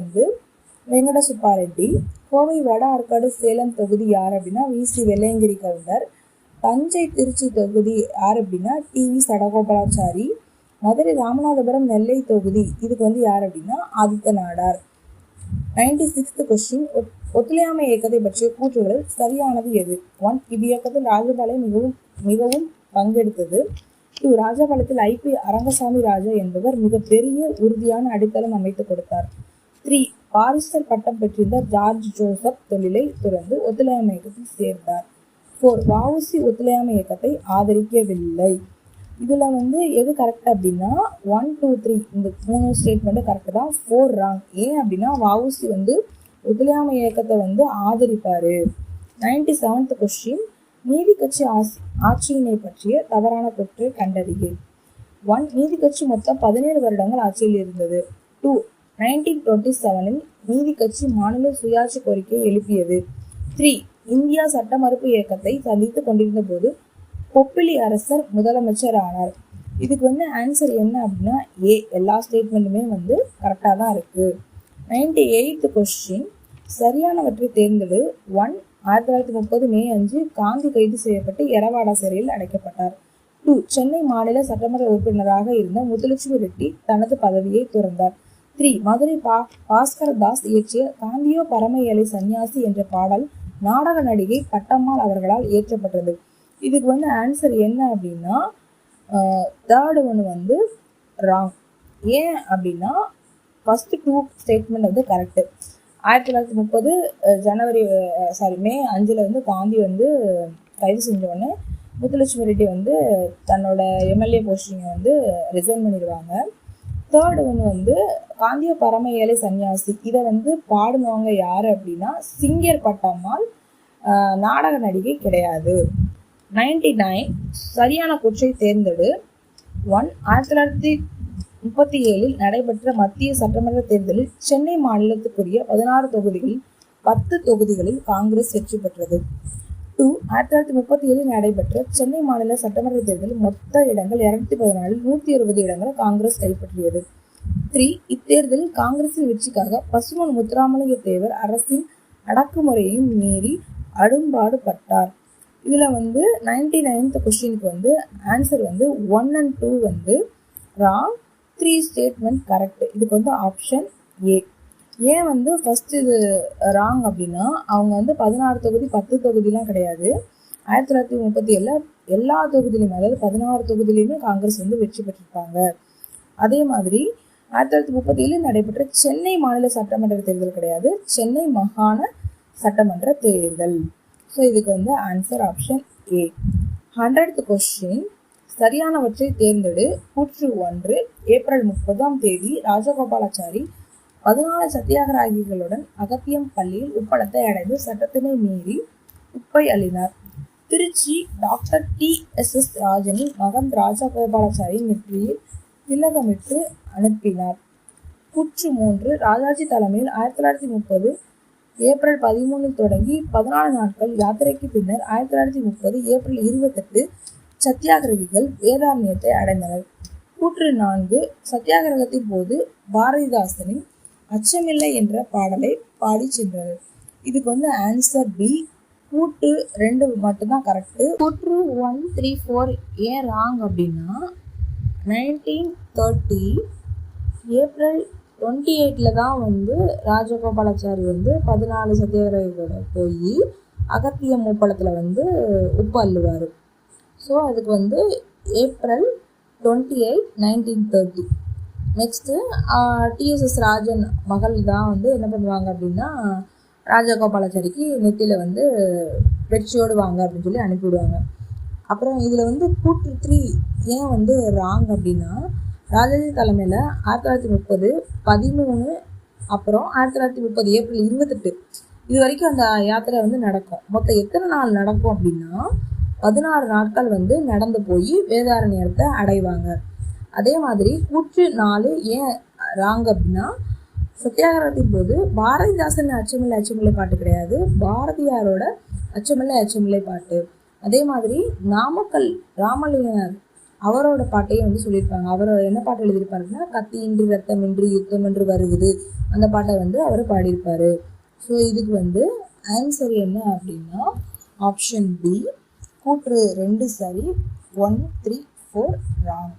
வெங்கட சுப்பாரெட்டி. கோவை வட ஆற்காடு சேலம் தொகுதி யார் அப்படின்னா வி.சி. வெள்ளையங்கிரி கவுண்டர். தஞ்சை திருச்சி தொகுதி யார் அப்படின்னா டி.வி. சடகோபாச்சாரி. மதுரை ராமநாதபுரம் நெல்லை தொகுதி இதுக்கு யார் அப்படின்னா ஆதித்த நாடார். 96th question. ஒத்துழையாமை இயக்கத்தை பற்றிய கூற்றுகளில் சரியானது எது? 1. இவ்வியக்கத்தில் ராஜபாளையம் மிகவும் பங்கெடுத்தது. 2. ராஜபாளையத்தில் I.P. அரங்கசாமி ராஜா என்பவர் மிகப்பெரிய உறுதியான அடித்தளம் அமைத்து கொடுத்தார். 3. பாரிஸ்டர் பட்டம் பெற்றிருந்த ஜார்ஜ் ஜோசப் தொழிலை துறந்து ஒத்துழையாமை இயக்கத்தில் சேர்ந்தார். 4. வ.உ.சி. ஒத்துழையாமை இயக்கத்தை ஆதரிக்கவில்லை. இதில் எது கரெக்ட் அப்படின்னா 1, 2, 3 இந்த 3 ஸ்டேட்மெண்ட்டு கரெக்டு தான். 4 ராங். ஏன் அப்படின்னா வ.உ.சி. ஒத்துழையாமை இயக்கத்தை ஆதரிப்பார். 97th question. நீதி கட்சி ஆட்சியினை பற்றிய தவறான தொற்றை கண்டறிய. 1. நீதி கட்சி மொத்தம் 17 வருடங்கள் ஆட்சியில் இருந்தது. 2. 1927 நீதி கட்சி மாநில சுயாட்சி கோரிக்கையை எழுப்பியது. 3. இந்தியா சட்ட மறுப்பு இயக்கத்தை சந்தித்து கொண்டிருந்த போது பொப்பிலி அரசர் முதலமைச்சர் ஆனார். இதுக்கு ஆன்சர் என்ன அப்படின்னா ஏ. எல்லா ஸ்டேட்மெண்ட்டுமே கரெக்டாக தான் இருக்கு. 98th question. சரியானவற்றை தேர்ந்தெடு. 1. 1930 மே 5 காந்தி கைது செய்யப்பட்டு எரவாடா சிறையில் அடைக்கப்பட்டார். 2. சென்னை மாநில சட்டமன்ற உறுப்பினராக இருந்த முத்துலட்சுமி ரெட்டி தனது பதவியை துறந்தார். 3. மதுரை பாஸ்கர தாஸ் இயற்றிய காந்தியோ பரம ஏழை சன்னியாசி என்ற பாடல் நாடக நடிகை பட்டம்மாள் அவர்களால் இயற்றப்பட்டது. இதுக்கு ஆன்சர் என்ன அப்படின்னா தேர்டு ஒன்று ராங். ஏன் அப்படின்னா ஃபஸ்ட்டு 2 ஸ்டேட்மெண்ட் கரெக்டு. 1930 மே 5 காந்தி கைது செஞ்சோடனே முத்துலட்சுமி ரெட்டி தன்னோட எம்எல்ஏ போஸ்டிங்கை ரிசைன் பண்ணிடுவாங்க. தேர்டு ஒன்று காந்திய பரம ஏழை சன்னியாசி. இதை பாடுனவங்க யார் அப்படின்னா சிங்கர் பட்டம்மாள், நாடக நடிகை கிடையாது. 99 சரியான கூற்றை தேர்ந்தெடு. 1. 1937 நடைபெற்ற மத்திய சட்டமன்ற தேர்தலில் சென்னை மாநிலத்துக்குரிய 16 தொகுதிகளில் 10 தொகுதிகளில் காங்கிரஸ் வெற்றி பெற்றது. 2. 1937 நடைபெற்ற சென்னை மாநில சட்டமன்ற தேர்தலில் மொத்த இடங்கள் 214, 160 இடங்களை காங்கிரஸ் கைப்பற்றியது. 3. இத்தேர்தலில் காங்கிரசின் வெற்றிக்காக பசுமன் முத்துராமலிங்க தேவர் அரசின் அடக்குமுறையையும் மீறி அடும்பாடுபட்டார். இதில் 99th கொஸ்டினுக்கு answer 1 and 2 wrong, 3 statement correct. இதுக்கு ஆப்ஷன் ஏ. ஏன் ஃபர்ஸ்ட் இது ராங் அப்படின்னா அவங்க 16 தொகுதி 10 தொகுதிலாம் கிடையாது. 1937 எல்லா தொகுதியிலுமே, அதாவது 16 தொகுதியிலையுமே காங்கிரஸ் வெற்றி பெற்றிருப்பாங்க. அதே மாதிரி 1937 நடைபெற்ற சென்னை மாநில சட்டமன்ற தேர்தல் கிடையாது, சென்னை மாகாண சட்டமன்ற தேர்தல். ஸோ இதுக்கு answer option A. 100th question. சரியானவற்றை தேர்ந்தெடு. கூற்று 1. ஏப்ரல் 30 ராஜகோபாலாச்சாரி 14 சத்தியாகிரகிகளுடன் அகத்தியம் பள்ளியில் உப்பளத்தை அடைந்து சட்டத்தினை மீறி உப்பை அள்ளினார். Trichy doctor T.S.S. ராஜனின் மகன் ராஜகோபாலாச்சாரி நெற்றியில் திலகமிட்டு அனுப்பினார். கூற்று 3. ராஜாஜி தலைமையில் 1930 ஏப்ரல் 13 தொடங்கி 14 நாட்கள் யாத்திரைக்கு பின்னர் 1930 ஏப்ரல் 28 சத்தியாகிரகிகள் வேதாரண்யத்தை அடைந்தனர். கூற்று 4. சத்தியாகிரகத்தின் போது பாரதிதாசனின் அச்சமில்லை என்ற பாடலை பாடி சென்றனர். இதுக்கு ஆன்சர் பி. கூற்று 2 மட்டும்தான் கரெக்டு. கூற்று 1, 3, 4 ஏன் ராங் அப்படின்னா 1930 ஏப்ரல் 28 தான் ராஜகோபாலாச்சாரி 14 சத்தியாகிரகிகளோட போய் அகத்தியம் உப்பளத்தில் உப்பு அள்ளுவார். ஸோ அதுக்கு ஏப்ரல் 28, 1930. Next T.S.S. ராஜன் மகள் தான் என்ன பண்ணுவாங்க அப்படின்னா ராஜகோபாலாச்சாரிக்கு நெத்தியில் வெற்றியோடு வாங்க அப்படின்னு சொல்லி அனுப்பிவிடுவாங்க. அப்புறம் இதில் கூற்று 3 ஏன் ராங் அப்படின்னா ராஜாஜி தலைமையில் 1930 13 அப்புறம் 1930 ஏப்ரல் 28 இது வரைக்கும் அந்த யாத்திரை நடக்கும். மொத்தம் எத்தனை நாள் நடக்கும் அப்படின்னா 16 நாட்கள் நடந்து போய் வேதாரண்யத்தை அடைவாங்க. அதே மாதிரி கூற்று 4 ஏன் ராங் அப்படின்னா சத்தியாகிரகத்தின் போது பாரதிதாசன் அச்சமில்லை அச்சமில்லை பாட்டு கிடையாது, பாரதியாரோட அச்சமில்லை அச்சமில்லை பாட்டு. அதே மாதிரி நாமக்கல் ராமலிங்கனார் அவரோட பாட்டையும் சொல்லியிருப்பாங்க. அவர் என்ன பாட்டு எழுதியிருப்பாருன்னா கத்தியின்றி ரத்தமின்றி யுத்தம் என்று வருகுது அந்த பாட்டை அவர் பாடியிருப்பாரு. ஸோ இதுக்கு ஆன்சர் என்ன அப்படின்னா ஆப்ஷன் பி. கூற்று 2 சரி, 1, 3, 4 ராங்.